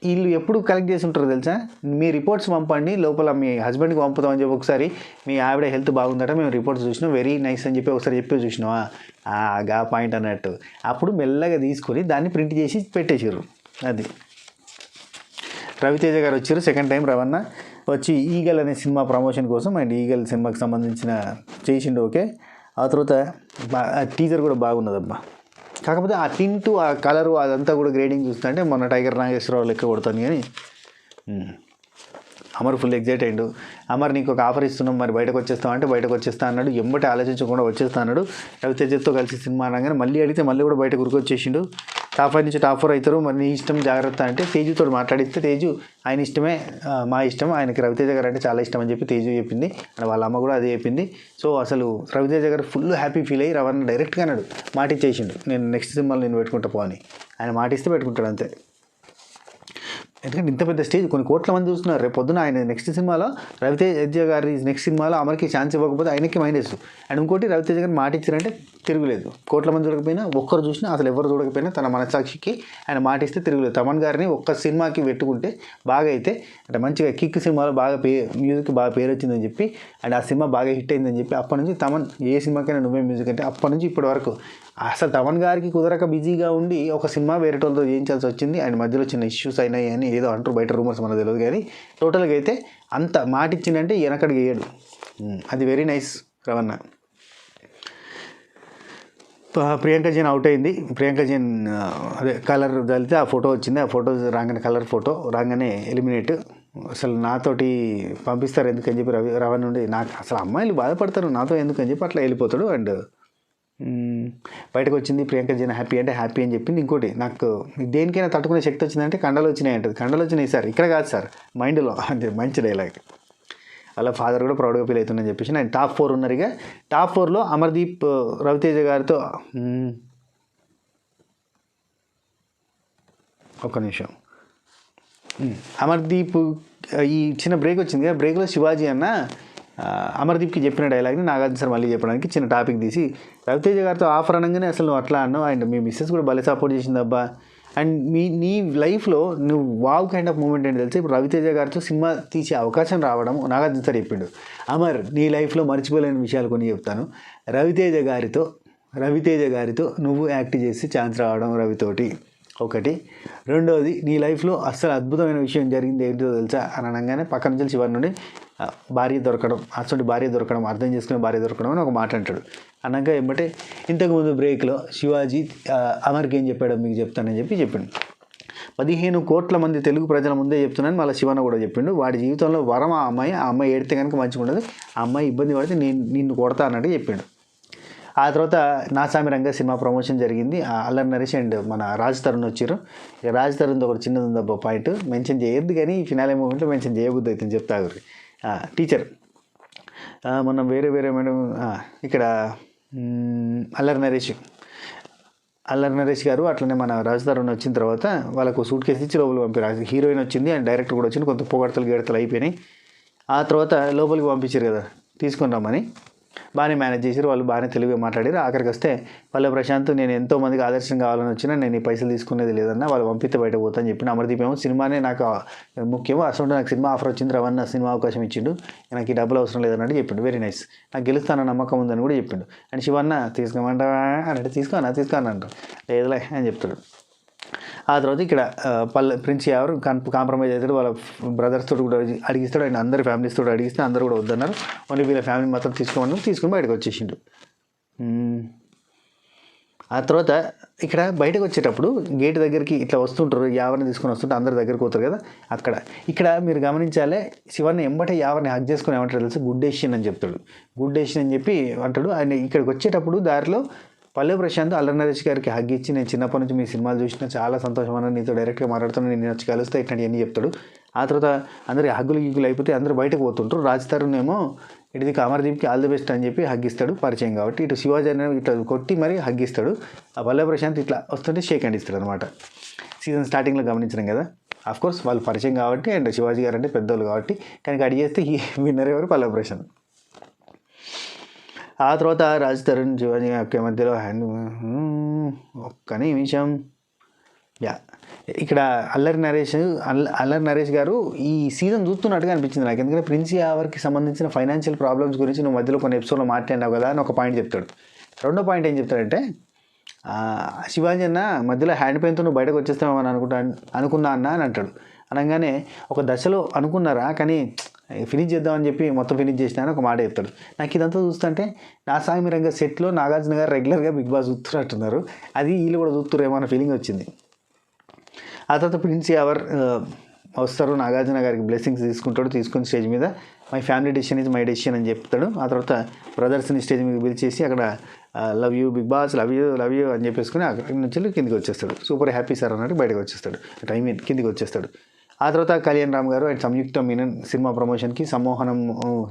వీళ్ళు ఎప్పుడు కలెక్ట్ చేసి ఉంటారో తెలుసా, మీ రిపోర్ట్స్ పంపండి లోపల మీ హస్బెండ్కి పంపుతామని చెప్పి ఒకసారి మీ ఆవిడ హెల్త్ బాగుందట మేము రిపోర్ట్స్ చూసినాం వెరీ నైస్ అని చెప్పి ఒకసారి చెప్పి చూసినావా, గా పాయింట్ అన్నట్టు. అప్పుడు మెల్లగా తీసుకొని దాన్ని ప్రింట్ చేసి పెట్టేసారు. అది రవితేజ గారు వచ్చారు సెకండ్ టైం, రవణ వచ్చి ఈగల్ అనే సినిమా ప్రమోషన్ కోసం అండ్ ఈగల్ సినిమాకి సంబంధించిన చేసిండు ఓకే. ఆ తర్వాత టీజర్ కూడా బాగున్నదబ్బా, కాకపోతే ఆ టింటు ఆ కలరు అదంతా కూడా గ్రేడింగ్ చూస్తుంటే మొన్న టైగర్ నాగేశ్వరరావు లెక్క కొడతాను. కానీ అమర్ ఫుల్ ఎగ్జైట్ అయ్యిండు, అమర్ నీకు ఒక ఆఫర్ ఇస్తున్నాం మరి బయటకు వచ్చేస్తాం అంటే బయటకు వచ్చేస్తా అన్నాడు, ఎంబటి ఆలోచించకుండా వచ్చేస్తా అన్నాడు. రవితేజతో కలిసి సినిమా అనగానే మళ్ళీ అడిగితే మళ్ళీ కూడా బయటకు ఉరికొచ్చేసిండు. టాప్ 5 నుంచి టాప్ 4 అవుతారు, మరి నీ ఇష్టం జాగ్రత్త అంటే తేజుతో మాట్లాడిస్తే తేజు ఆయన ఇష్టమే మా ఇష్టం, ఆయనకి రవితేజ గారు అంటే చాలా ఇష్టం అని చెప్పి తేజు చెప్పింది, అండ్ వాళ్ళ అమ్మ కూడా అదే చెప్పింది. సో అసలు రవితేజ గారు ఫుల్ హ్యాపీ ఫీల్ అయ్యి రవణ డైరెక్ట్గా అన్నాడు, మాట ఇచ్చేసిండు నేను నెక్స్ట్ సినిమాలో నేను పెట్టుకుంటా పో అని. ఆయన మాట ఇస్తే పెట్టుకుంటాడు అంతే. ఎందుకంటే ఇంత పెద్ద స్టేజ్ కొన్ని కోట్ల మంది చూస్తున్నారు, రేపు పొద్దున ఆయన నెక్స్ట్ సినిమాలో రవితేజ గారి నెక్స్ట్ సినిమాలో అమర్కి ఛాన్స్ ఇవ్వకపోతే ఆయనకి మైనస్. అండ్ ఇంకోటి రవితేజ గారు మాట ఇచ్చారంటే తిరుగులేదు, కోట్ల మంది చూడకపోయినా ఒక్కరు చూసినా అసలు ఎవరు చూడకపోయినా తన మనసాక్షికి ఆయన మాట ఇస్తే తిరుగులేదు. తమన్ గారిని ఒక్క సినిమాకి పెట్టుకుంటే బాగా అయితే అంటే మంచిగా కిక్ సినిమాలో బాగా మ్యూజిక్ బాగా పేరు వచ్చిందని చెప్పి అండ్ ఆ సినిమా బాగా హిట్ అయిందని చెప్పి అప్పటి నుంచి తమన్ ఏ సినిమాకైనా నువ్వే మ్యూజిక్ అంటే అప్పటి నుంచి ఇప్పటి వరకు అసలు తమన్ గారికి కుదరక బిజీగా ఉండి ఒక సినిమా వేరే వాళ్ళతో చేయించాల్సి వచ్చింది, ఆయన మధ్యలో చిన్న ఇష్యూస్ అయినాయి అని ఏదో అంటారు బయట రూమర్స్ మనకు తెలియదు. కానీ టోటల్గా అయితే అంత మాట ఇచ్చిందంటే వెనకడికి వేయడు, అది వెరీ నైస్ రవణ. ప్రియాంక జైన్ అవుట్ అయింది, ప్రియాంక జైన్ అదే కలర్ చల్లితే ఆ ఫోటో వచ్చింది, ఆ ఫోటో రాగానే కలర్ ఫోటో రాగానే ఎలిమినేట్. అసలు నాతోటి పంపిస్తారు ఎందుకని చెప్పి రవణ నుండి నాకు అసలు అమ్మాయిలు బాధపడతారు నాతో ఎందుకని చెప్పి అట్లా వెళ్ళిపోతాడు. అండ్ బయటకు వచ్చింది ప్రియాంక జైన్ హ్యాపీ అంటే హ్యాపీ అని చెప్పింది. ఇంకోటి నాకు దేనికైనా తట్టుకునే శక్తి వచ్చిందంటే కండలు వచ్చినాయి అంటుంది, కండలు వచ్చినాయి సార్ ఇక్కడ కాదు సార్ మైండ్లో అంటే మంచి డైలాగ్. అలా ఫాదర్ కూడా ప్రౌడ్గా ఫీల్ అవుతుందని చెప్పేసి నేను టాప్ 4 ఉన్నారు. ఇక టాప్ 4లో అమర్దీప్ రవితేజ గారితో ఒక్క నిమిషం అమర్దీప్ ఈ చిన్న బ్రేక్ వచ్చింది కదా, బ్రేక్లో శివాజీ అన్న అమర్దీప్కి చెప్పిన డైలాగ్ని నాగార్జున సార్ మళ్ళీ చెప్పడానికి చిన్న టాపిక్ తీసి రవితేజ గారితో ఆఫర్ అనగానే అసలు నువ్వు అట్లా అన్నావు అండ్ మీ మిస్సెస్ కూడా భలే సపోర్ట్ చేసింది అబ్బా అండ్ నీ లైఫ్లో నువ్వు వావ్ కైండ్ ఆఫ్ మూమెంట్ ఏంటి తెలిసి ఇప్పుడు రవితేజ గారితో సినిమా తీసే అవకాశం రావడం నాగార్జున సార్ చెప్పిండు. అమర్ నీ లైఫ్లో మర్చిపోలేని విషయాలు కొన్ని చెప్తాను, రవితేజ గారితో నువ్వు యాక్ట్ చేసి ఛాన్స్ రావడం రవితోటి ఒకటి, రెండోది నీ లైఫ్లో అస్సలు అద్భుతమైన విషయం జరిగింది ఏంటో తెలుసా అని అనగానే పక్క నుంచి శివారి నుండి భార్య దొరకడం అసలు భార్య దొరకడం అర్థం చేసుకునే భార్య దొరకడం అని ఒక మాట అంటాడు. అన్నాక ఏమంటే ఇంతకుముందు బ్రేక్లో శివాజీ అమర్కి ఏం చెప్పాడో మీకు చెప్తానని చెప్పిండు. 15 కోట్ల మంది తెలుగు ప్రజల ముందే చెప్తున్నాను, మళ్ళీ శివన్న కూడా చెప్పిండు వాడి జీవితంలో వరం ఆ అమ్మాయి ఏడితే కనుక మంచిగా ఉండదు, ఆ అమ్మాయి ఇబ్బంది పడితే నిన్ను కొడతా అన్నట్టు చెప్పిండు. ఆ తర్వాత నాసామి రంగ సినిమా ప్రమోషన్ జరిగింది, అల్లరి నరేష్ అండ్ మన రాజ్ తరుణ్ వచ్చారు. ఇక రాజ్ తరుణ్తో ఒకటి చిన్నది ఉందబ్బా పాయింట్ మెన్షన్ చేయొద్దు కానీ ఫినాలే మూమెంట్లో మెన్షన్ చేయబుద్ది అవుతుంది చెప్తారు. టీచర్ మనం వేరే మేడం ఇక్కడ అల్లరి నరేష్ గారు అట్లనే మన రాజ్ తరుణ్ వచ్చిన తర్వాత వాళ్ళకు సూట్ కేసు ఇచ్చి లోపలికి పంపారు. హీరోయిన్ వచ్చింది అండ్ డైరెక్టర్ కూడా వచ్చింది, కొంత పొగడతలు గెడతలు అయిపోయినాయి. ఆ తర్వాత లోపలికి పంపించారు కదా తీసుకొని రమ్మని. బాగానే మేనేజ్ చేశారు, వాళ్ళు బాగానే తెలివిగా మాట్లాడారు. ఆఖరికి వస్తే పల్లవి ప్రశాంత్ నేను ఎంతోమందికి ఆదర్శం కావాలని వచ్చినా నేను ఈ పైసలు తీసుకునేది లేదన్నా, వాళ్ళు పంపితే బయట పోతా అని చెప్పిన. అమర్దీప్ ఏమో సినిమానే నాకు ముఖ్యమో, అసలు నాకు సినిమా ఆఫర్ వచ్చింది, రవణ సినిమా అవకాశం ఇచ్చిండు, నాకు ఈ డబ్బులు అవసరం లేదన్నట్టు చెప్పిండు. వెరీ నైస్, నాకు గెలుస్తానన్న నమ్మకం ఉందని కూడా చెప్పిండు. అండ్ శివన్న తీసుకోమంటావా అంటే తీసుకోను అంటారు, లేదులే అని చెప్తాడు. ఆ తర్వాత ఇక్కడ ప్రిన్స్ యావర్ కాంప్రమైజ్ అవుతాడు, వాళ్ళ బ్రదర్స్ తోటి కూడా అడిగిస్తాడు, ఆయన అందరి ఫ్యామిలీస్ తోటి అడిగిస్తే అందరూ కూడా వద్దన్నారు, ఓన్లీ వీళ్ళ ఫ్యామిలీ మాత్రం తీసుకుని బయటకు వచ్చేసిండు. ఆ తర్వాత ఇక్కడ బయటకు వచ్చేటప్పుడు గేట్ దగ్గరికి ఇట్లా వస్తుంటారు, యావర్ని తీసుకొని వస్తుంటే అందరి దగ్గరికి పోతారు కదా, ఇక్కడ మీరు గమనించాలే, శివన్ని ఎంబటే యావర్ని హక్ చేసుకుని ఏమంటారు తెలుసు, గుడ్ డెసిషన్ అని చెప్తాడు. గుడ్ డెసిషన్ అని చెప్పి అంటాడు. ఆయన ఇక్కడికి వచ్చేటప్పుడు దారిలో పల్లవి ప్రశాంత్ అల్లరి నరేష్ గారికి హగ్ ఇచ్చి, నేను చిన్నప్పటి నుంచి మీ సినిమాలు చూసినా చాలా సంతోషం అన్న, నీతో డైరెక్ట్గా మాట్లాడుతున్నాను, నేను వచ్చి కలుస్తే ఇట్లాంటివన్నీ చెప్తాడు. ఆ తర్వాత అందరి గిగ్గులు అయిపోతే అందరూ బయటకు పోతుంటారు. రాజ్ తరుణ్ ఏమో ఇటుది అమర్దీప్కి ఆల్ ది బెస్ట్ అని చెప్పి హగ్గిస్తాడు, పరిచయం కాబట్టి. ఇటు శివాజీ అనేవి ఇట్లా కొట్టి మరీ హగ్గిస్తాడు. ఆ పల్లవి ప్రశాంత్ ఇట్లా వస్తుంటే షేక్ హ్యాండ్ ఇస్తాడు అనమాట. సీజన్ స్టార్టింగ్లో గమనించడం కదా. ఆఫ్కోర్స్ వాళ్ళు పరిచయం కాబట్టి, అండ్ శివాజీ గారు అంటే పెద్దోళ్ళు కాబట్టి, కానీ అడిగేస్తే విన్నర్ ఎవరు, పల్లవి ప్రశాంత్. ఆ తర్వాత రాజ్ తరుణ్ శివాజీ మధ్యలో ఒక్క నిమిషం. ఇక్కడ అల్లరి నరేష్ గారు ఈ సీజన్ చూస్తున్నట్టుగా అనిపించింది నాకు, ఎందుకంటే ప్రిన్స్ యావర్కి సంబంధించిన ఫైనాన్షియల్ ప్రాబ్లమ్స్ గురించి నువ్వు మధ్యలో కొన్ని ఎపిసోడ్లో మాట్లాడినావు కదా అని ఒక పాయింట్ చెప్తాడు. రెండో పాయింట్ ఏం చెప్తాడంటే, శివాజీ అన్న మధ్యలో హ్యాండ్ పెయిన్తో నువ్వు బయటకు వచ్చేస్తామని అనుకున్నా అన్న అని అంటాడు. అనగానే ఒక దశలో అనుకున్నారా, కానీ ఫినిష్ చేద్దామని చెప్పి మొత్తం ఫినిష్ చేసినా అని ఒక మాట చెప్తాడు. నాకు ఇదంతా చూస్తుంటే నా సామిరంగా సెట్లో నాగార్జున గారు రెగ్యులర్గా బిగ్ బాస్ చూస్తున్నట్టున్నారు, అది వీళ్ళు కూడా చూస్తురేమో అన్న ఫీలింగ్ వచ్చింది. ఆ తర్వాత ప్రిన్స్ యావర్ వస్తారు, నాగార్జున గారికి బ్లెస్సింగ్స్ తీసుకుని స్టేజ్ మీద my family decision is my decision అని చెప్తాడు. ఆ తర్వాత బ్రదర్స్ని స్టేజ్ మీద పిలిచేసి అక్కడ love you Bigg Boss, love you అని చెప్పేసుకుని అక్కడి నుంచి కిందికి వచ్చేస్తాడు. సూపర్ హ్యాపీ సార్ అన్నట్టు బయటకు వచ్చేస్తాడు, కిందికి వచ్చేస్తాడు. ఆ తర్వాత కళ్యాణ్ రామ్ గారు అండ్ సంయుక్త మీనన్ సినిమా ప్రమోషన్కి సమ్మోహనం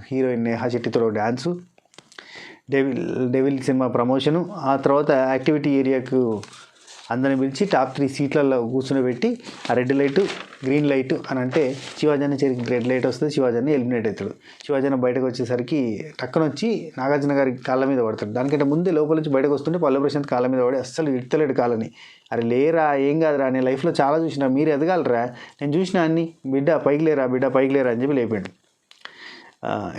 హీరోయిన్ నేహా శెట్టితో డ్యాన్సు, డెవిల్ సినిమా ప్రమోషను. ఆ తర్వాత యాక్టివిటీ ఏరియాకు అందరిని పిలిచి టాప్ 3 సీట్లలో కూర్చొని ఆ రెడ్ లైట్ గ్రీన్ లైట్ అని అంటే శివాజీని చేరికి రెడ్ లైట్ వస్తుంది, శివాజీని ఎలిమినేట్ అవుతాడు. శివాజీని బయటకు వచ్చేసరికి టక్కన వచ్చి నాగార్జున గారి కాళ్ళ మీద పడతాడు. దానికంటే ముందే లోపల నుంచి బయటకు వస్తుంటే పల్లవి ప్రశాంత్ కాళ్ళ మీద పడి అస్సలు ఇడతలేడు కాళ్ళని. అరే లేరా, ఏం కాదురా, నేను లైఫ్లో చాలా చూసినా, మీరు ఎదగాలరా, నేను చూసిన అన్ని, బిడ్డ పైకి లేరా అని చెప్పి లేపాడు.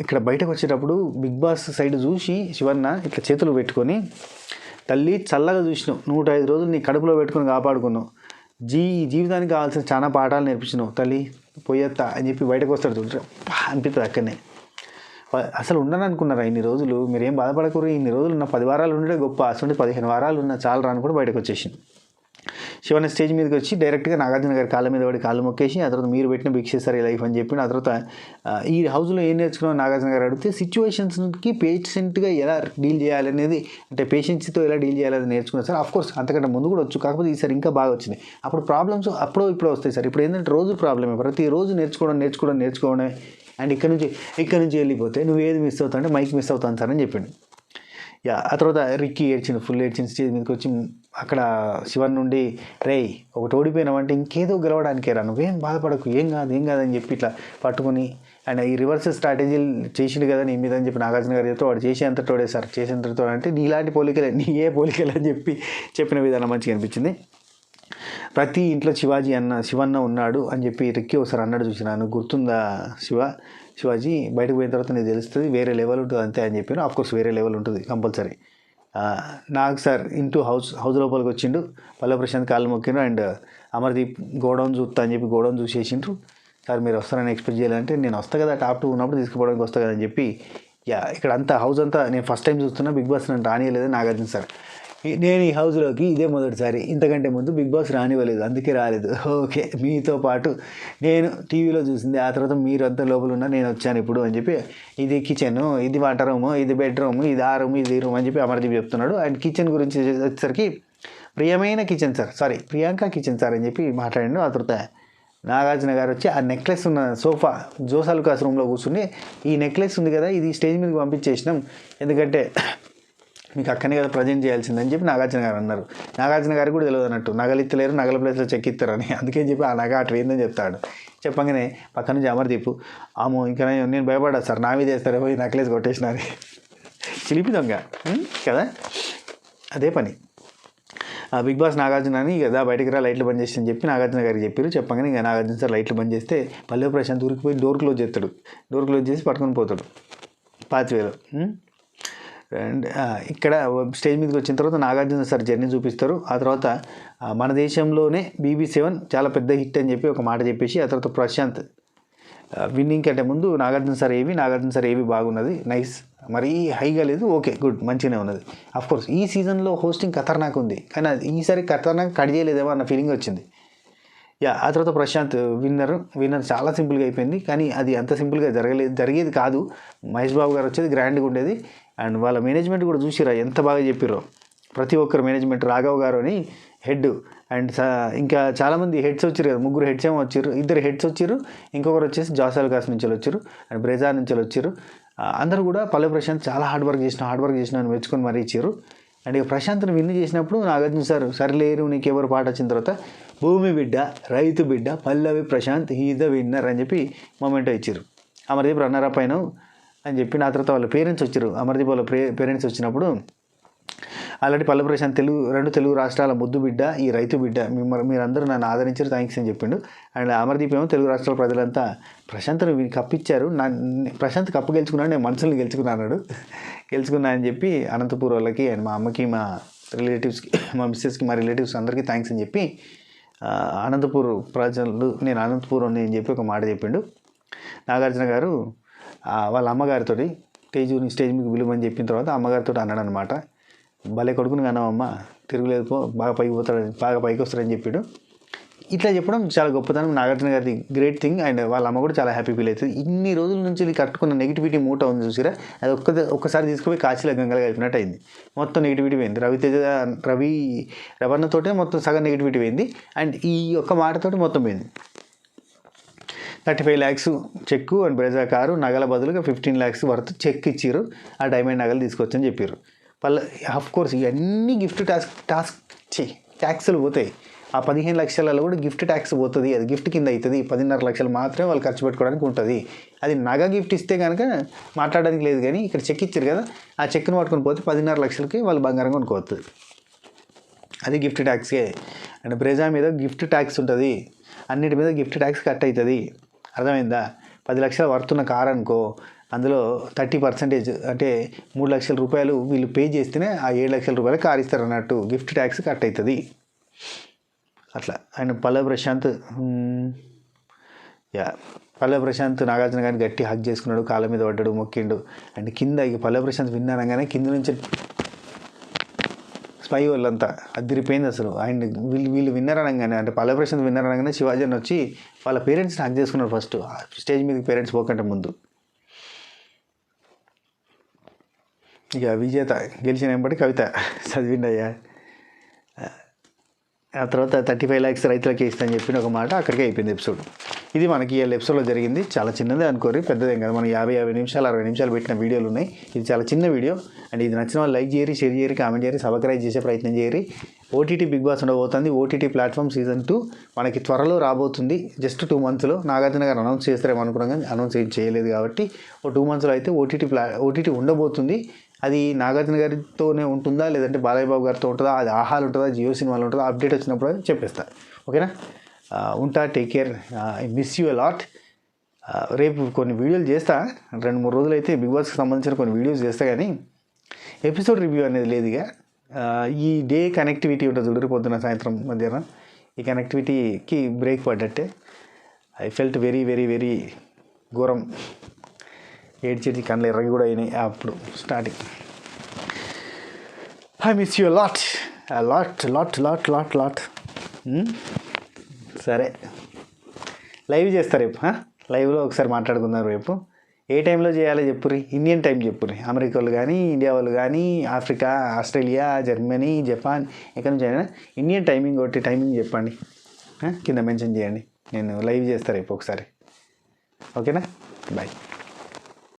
ఇక్కడ బయటకు వచ్చేటప్పుడు బిగ్ బాస్ సైడ్ చూసి శివన్న ఇట్లా చేతులు పెట్టుకొని, తల్లి చల్లగా చూసినావు, 105 రోజులు నీ కడుపులో పెట్టుకుని కాపాడుకున్నావు, జీవితానికి కావాల్సిన చాలా పాఠాలు నేర్పించినావు తల్లి, పోయేత్తా అని చెప్పి బయటకు వస్తాడు. చూడండి అనిపిస్తుంది అక్కడనే. అసలు ఉండను అనుకున్నారా ఇన్ని రోజులు, మీరేం బాధపడకూరు, ఇన్ని రోజులు ఉన్న 10 వారాలు ఉండడే గొప్ప, అసలు 15 వారాలు ఉన్న చాలా రాని కూడా బయటకు వచ్చేసింది. శివన్న స్టేజ్ మీదకి వచ్చి డైరెక్ట్గా నాగార్జున గారి కాళ్ళ మీద పడి కాళ్ళు మొక్కేసి, ఆ తర్వాత మీరు పెట్టిన భిక్ష సార్ ఈ లైఫ్ అని చెప్పి, ఆ తర్వాత ఈ హౌస్లో ఏం నేర్చుకున్నావు నాగార్జున గారు అడిగితే, సిచ్యువేషన్స్కి పేషెంట్గా ఎలా డీల్ చేయాలనేది, అంటే పేషెన్సీతో ఎలా డీల్ చేయాలని నేర్చుకున్నారు సార్. ఆఫ్కోర్స్ అంతకంటే ముందు కూడా వచ్చు, కాకపోతే ఈసారి ఇంకా బాగా వచ్చింది. అప్పుడు ప్రాబ్లమ్స్ ఇప్పుడు వస్తాయి సార్, ఇప్పుడు ఏంటంటే రోజు ప్రాబ్లమే, ప్రతిరోజు నేర్చుకోవడమే. అండ్ ఇక్కడ నుంచి వెళ్ళిపోతే నువ్వు ఏది మిస్ అవుతావు అంటే మైక్ మిస్ అవుతాను సార్ అని చెప్పిండు. ఆ తర్వాత రిక్కీ ఫుల్ ఏడ్చింది. స్టేజ్ మీదకి వచ్చి అక్కడ శివన్ నుండి రేయ్ ఒకటి ఓడిపోయినావంటే ఇంకేదో గెలవడానికే రా, నువ్వేం బాధపడకు, ఏం కాదు అని చెప్పి ఇట్లా పట్టుకుని, అండ్ ఈ రివర్స్ స్ట్రాటజీలు చేసిండు కదా నీ మీద అని చెప్పి నాగార్జున గారు చెప్తే, వాడు చేసేంతటోడే సార్, చేసేంతటో అంటే నీలాంటి పోలికలే, నీ ఏ పోలికలు అని చెప్పి చెప్పిన విధానం మంచిగా అనిపించింది. ప్రతి ఇంట్లో శివన్న ఉన్నాడు అని చెప్పి రిక్కీ ఒకసారి అన్నాడు, చూసినాను గుర్తుందా శివాజీ, బయటకు పోయిన తర్వాత నీకు తెలుస్తుంది, వేరే లెవెల్ ఉంటుంది అంతే అని చెప్పాను. ఆఫ్కోర్స్ వేరే లెవెల్ ఉంటుంది కంపల్సరీ. నాకు సార్ హౌస్ లోపలికి వచ్చిండు, పల్లవి ప్రశాంత్ కాళ్ళు మొక్కిండు, అండ్ అమర్దీప్ గోడౌన్ చూస్తా అని చెప్పి గోడౌన్ చూసేసిండ్రు. సార్ మీరు వస్తారని ఎక్స్పెక్ట్ చేయాలంటే, నేను వస్తా కదా టాప్ 2 ఉన్నప్పుడు తీసుకుపోవడానికి వస్తా కదా అని చెప్పి, ఇక్కడ అంతా హౌస్ అంతా నేను ఫస్ట్ టైం చూస్తున్నా, బిగ్ బాస్ నన్ను రానియలేదు నాగార్జున సార్, నేను ఈ హౌస్లోకి ఇదే మొదటిసారి, ఇంతకంటే ముందు బిగ్ బాస్ రానివ్వలేదు, అందుకే రాలేదు. ఓకే, మీతో పాటు నేను టీవీలో చూసింది, ఆ తర్వాత మీరు అంతా లోపల ఉన్నా, నేను వచ్చాను ఇప్పుడు అని చెప్పి, ఇది కిచెన్, ఇది వంట రూము, ఇది బెడ్రూమ్, ఇది ఆ రూమ్, ఇది రూమ్ అని చెప్పి అమర్దీప్ చెప్తున్నాడు. అండ్ కిచెన్ గురించి వచ్చేసరికి ప్రియాంక కిచెన్ సార్ అని చెప్పి మాట్లాడాడు. ఆ తర్వాత నాగార్జున గారు వచ్చి ఆ నెక్లెస్ ఉన్న సోఫా జోసాలుకాస్ రూమ్లో కూర్చుని, ఈ నెక్లెస్ ఉంది కదా ఇది స్టేజ్ మీదకి పంపించేసినాం, ఎందుకంటే మీకు అక్కనే కదా ప్రజెంట్ చేయాల్సిందని చెప్పి నాగార్జున గారు అన్నారు. నాగార్జున గారికి కూడా తెలియదు అన్నట్టు, నగలిత్తలేరు, నగల ప్లేస్లో చెక్కిస్తారని, అందుకే చెప్పి ఆ నగ అటు ఏందని చెప్తాడు. చెప్పగానే పక్క నుంచి అమర్దీప్, ఇంకా నేను భయపడ్డా సార్, నా మీద వేస్తారేమో ఈ నెక్లెస్ కొట్టేసినని. చిలిపి దొంగ కదా, అదే పని. బిగ్ బాస్ నాగార్జున అని కదా బయటికి రా లైట్లు బంద్ చేసి అని చెప్పి నాగార్జున గారికి చెప్పారు. చెప్పగానే ఇంకా నాగార్జున సార్ లైట్లు బంద్ చేస్తే పల్లవి ప్రశాంత్ ఊరికి పోయి డోర్ క్లోజ్ చేస్తాడు. డోర్ క్లోజ్ చేసి పట్టుకొని పోతాడు పాత్వేలో. అండ్ ఇక్కడ స్టేజ్ మీదకి వచ్చిన తర్వాత నాగార్జున సార్ జర్నీ చూపిస్తారు. ఆ తర్వాత మన దేశంలోనే BB7 చాలా పెద్ద హిట్ అని చెప్పి ఒక మాట చెప్పేసి ఆ తర్వాత ప్రశాంత్ విన్నింగ్ కంటే ముందు నాగార్జున సార్ ఏవి బాగున్నది, నైస్, మరీ హైగా లేదు, ఓకే గుడ్, మంచిగానే ఉన్నది. అఫ్కోర్స్ ఈ సీజన్లో హోస్టింగ్ ఖతర్నాక్ ఉంది, కానీ అది ఈసారి ఖతర్నాక్ కట్ చేయలేదేమో అన్న ఫీలింగ్ వచ్చింది. ఆ తర్వాత ప్రశాంత్ విన్నర్ చాలా సింపుల్గా అయిపోయింది. కానీ అది అంత సింపుల్గా జరిగేది కాదు. మహేష్ బాబు గారు వచ్చేది గ్రాండ్గా ఉండేది. అండ్ వాళ్ళ మేనేజ్మెంట్ కూడా చూసిరా ఎంత బాగా చెప్పారో. ప్రతి ఒక్కరు మేనేజ్మెంట్, రాఘవ్ గారు అని హెడ్, అండ్ ఇంకా చాలామంది హెడ్స్ వచ్చారు కదా, 3 హెడ్స్ ఏమో వచ్చారు, 2 హెడ్స్ వచ్చారు, ఇంకొకరు వచ్చేసి జాసాల్కాస్ నుంచి వచ్చారు, అండ్ బ్రెజా నుంచి వచ్చారు. అందరూ కూడా పల్లవి ప్రశాంత్ చాలా హార్డ్ వర్క్ చేసిన అని మెచ్చుకొని మరీ ఇచ్చారు. అండ్ ఇక ప్రశాంత్ని విన్ చేసినప్పుడు నాగార్జున సార్ సరిలేరు నీకెవరు పాట వచ్చిన తర్వాత భూమి బిడ్డ, రైతు బిడ్డ, పల్లవి ప్రశాంత్ హీ ద విన్నర్ అని చెప్పి మొమెంటో ఇచ్చారు. అమర్దీప్ రన్నర్ అప్ అయినావు అని చెప్పి నా తర్వాత వాళ్ళ పేరెంట్స్ వచ్చారు. అమర్దీప్ వాళ్ళ పేరెంట్స్ వచ్చినప్పుడు ఆల్రెడీ పల్లవి ప్రశాంత్ రెండు తెలుగు రాష్ట్రాల ముద్దు బిడ్డ, ఈ రైతు బిడ్డ, మీరందరూ నన్ను ఆదరించారు, థ్యాంక్స్ అని చెప్పిండు. అండ్ అమర్దీప్ ఏమో తెలుగు రాష్ట్రాల ప్రజలంతా ప్రశాంత్ని కప్పిచ్చారు, ప్రశాంత్ కప్పు గెలుచుకున్నాడు, నేను మనుషుల్ని గెలుచుకున్నా అని చెప్పి అనంతపూర్ వాళ్ళకి అండ్ మా అమ్మకి, మా రిలేటివ్స్కి, మా మిస్సెస్కి, మా రిలేటివ్స్ అందరికీ థ్యాంక్స్ అని చెప్పి అనంతపూర్ ప్రజలు, నేను అనంతపూర్ అని చెప్పి ఒక మాట చెప్పిండు. నాగార్జున గారు వాళ్ళ అమ్మగారితో స్టేజ్ మీకు విలువని చెప్పిన తర్వాత అమ్మగారితో అన్నాడు అనమాట, భలే కొడుకుని కన్నామమ్మ, తిరుగులేదు పో, బాగా పైకి వస్తాడని చెప్పాడు. ఇట్లా చెప్పడం చాలా గొప్పతనం, నాగార్జున గారి గ్రేట్ థింగ్. అండ్ వాళ్ళ అమ్మ కూడా చాలా హ్యాపీ ఫీల్ అవుతుంది. ఇన్ని రోజుల నుంచి కట్టుకున్న నెగిటివిటీ మూట ఉంది చూసిరా, అది ఒక్కసారి తీసుకుపోయి కాశీలో గంగలు కలిపినట్టు అయింది. మొత్తం నెగిటివిటీ పోయింది. రవణతోటే మొత్తం సగం నెగిటివిటీ పోయింది. అండ్ ఈ ఒక్క మాటతోటి మొత్తం పోయింది. 35 lakhs cheque and Brezza car, నగల బదులుగా 15 lakhs వర్త్ చెక్ ఇచ్చారు. ఆ డైమండ్ నగలు తీసుకొచ్చని చెప్పారు. కోర్స్ ఇవన్నీ గిఫ్ట్ ట్యాక్స్లు పోతాయి. ఆ 15 లక్షలలో కూడా గిఫ్ట్ ట్యాక్స్ పోతుంది, అది గిఫ్ట్ కింద అవుతుంది. 10.5 లక్షలు మాత్రమే వాళ్ళు ఖర్చు పెట్టుకోవడానికి ఉంటుంది. అది నగ గిఫ్ట్ ఇస్తే కనుక మాట్లాడడానికి లేదు. కానీ ఇక్కడ చెక్ ఇచ్చారు కదా, ఆ చెక్ను పట్టుకొని పోతే 10.5 లక్షలకి వాళ్ళు బంగారం కొనుక్కోవచ్చు. అది గిఫ్ట్ ట్యాక్స్కే. అండ్ బ్రెజా మీద గిఫ్ట్ ట్యాక్స్ ఉంటుంది, అన్నిటి మీద గిఫ్ట్ ట్యాక్స్ కట్ అవుతుంది. అర్థమైందా? 10 లక్షల వర్తున్న కార్ అనుకో, అందులో 30% అంటే 3 లక్షల రూపాయలు వీళ్ళు పే చేస్తేనే ఆ 7 లక్షల రూపాయలు కార్ ఇస్తారు అన్నట్టు గిఫ్ట్ ట్యాక్స్ కట్ అవుతుంది అట్లా. అండ్ పల్లవి ప్రశాంత్ నాగార్జున గారిని గట్టి హక్ చేసుకున్నాడు, కాళ్ళ మీద పడ్డాడు, మొక్కిండు. అండ్ కింద ఇక పల్లవి ప్రశాంత్ విన్నానగానే కింద నుంచి స్పై వాళ్ళంతా అదిరిపోయింది అసలు. అండ్ వీళ్ళు విన్నర్ అనగానే, అంటే పల్లవి ప్రశాంత్ విన్నర్ అనగానే శివాజీ అని వచ్చి వాళ్ళ పేరెంట్స్ని హక్ చేసుకున్నారు ఫస్ట్, స్టేజ్ మీదకి పేరెంట్స్ పోకంటే ముందు. ఇక విజేత గెలిచిన వెంబడి కవిత చదివిండయ్యా. ఆ తర్వాత 35 lakhs రైతులకి ఇస్తానని చెప్పిన ఒక మాట అక్కడికే అయిపోయింది ఎపిసోడ్. ఇది మనకి ఈ ఎపిసోడ్లో జరిగింది. చాలా చిన్నదే అనుకోరి, పెద్దదేం కదా. మనం 50 నిమిషాలు 60 నిమిషాలు పెట్టిన వీడియోలు ఉన్నాయి. ఇది చాలా చిన్న వీడియో. అండ్ ఇది నచ్చిన వాళ్ళు లైక్ చేయరి, షేర్ చేయరి, కామెంట్ చేయరి, సబ్స్క్రైబ్ చేసే ప్రయత్నం చేయరి. OTT బిగ్ బాస్ ఉండబోతుంది. OTT ప్లాట్ఫామ్ సీజన్ 2 మనకి త్వరలో రాబోతుంది. జస్ట్ 2 monthsలో. నాగార్జున గారు అనౌన్స్ చేస్తారేమో అనుకున్నాం, కానీ అనౌన్స్ ఏం చేయలేదు. కాబట్టి 2 monthsలో అయితే OTT ఉండబోతుంది. అది నాగార్జున గారితోనే ఉంటుందా, లేదంటే బాలయ్య బాబు గారితో ఉంటుందా, అది ఆహాలు ఉంటుందా, జియో సినిమాలో ఉంటుందా, అప్డేట్ వచ్చినప్పుడు చెప్పేస్తా. ఓకేనా? ఉంటా, take care, I miss you a lot. రేపు కొన్ని వీడియోలు చేస్తా, 2-3 రోజులు అయితే బిగ్ బాస్కి సంబంధించిన కొన్ని వీడియోస్ చేస్తా. కానీ ఎపిసోడ్ రివ్యూ అనేది లేదు. ఇక ఈ డే కనెక్టివిటీ ఉంటుంది చూడరు, పొద్దున సాయంత్రం మధ్యాహ్నం, ఈ కనెక్టివిటీకి బ్రేక్ పడ్డట్టే. I felt very very very ఘోరం. ఏడ్చేటి కళ్ళు ఎర్రగి కూడా అయినాయి అప్పుడు starting. I miss you lot lot lot lot lot lot. సరే, లైవ్ చేస్తా రేపు. లైవ్లో ఒకసారి మాట్లాడుకుందాం రేపు. ఏ టైంలో చేయాలో చెప్పుర్రి, ఇండియన్ టైం చెప్పుర్రి. అమెరికా వాళ్ళు కానీ, ఇండియా వాళ్ళు కానీ, ఆఫ్రికా, ఆస్ట్రేలియా, జర్మనీ, జపాన్, ఎక్కడి నుంచి అయినా ఇండియన్ టైమింగ్ చెప్పండి, కింద మెన్షన్ చేయండి. నేను లైవ్ చేస్తా రేపు ఒకసారి. ఓకేనా? బాయ్.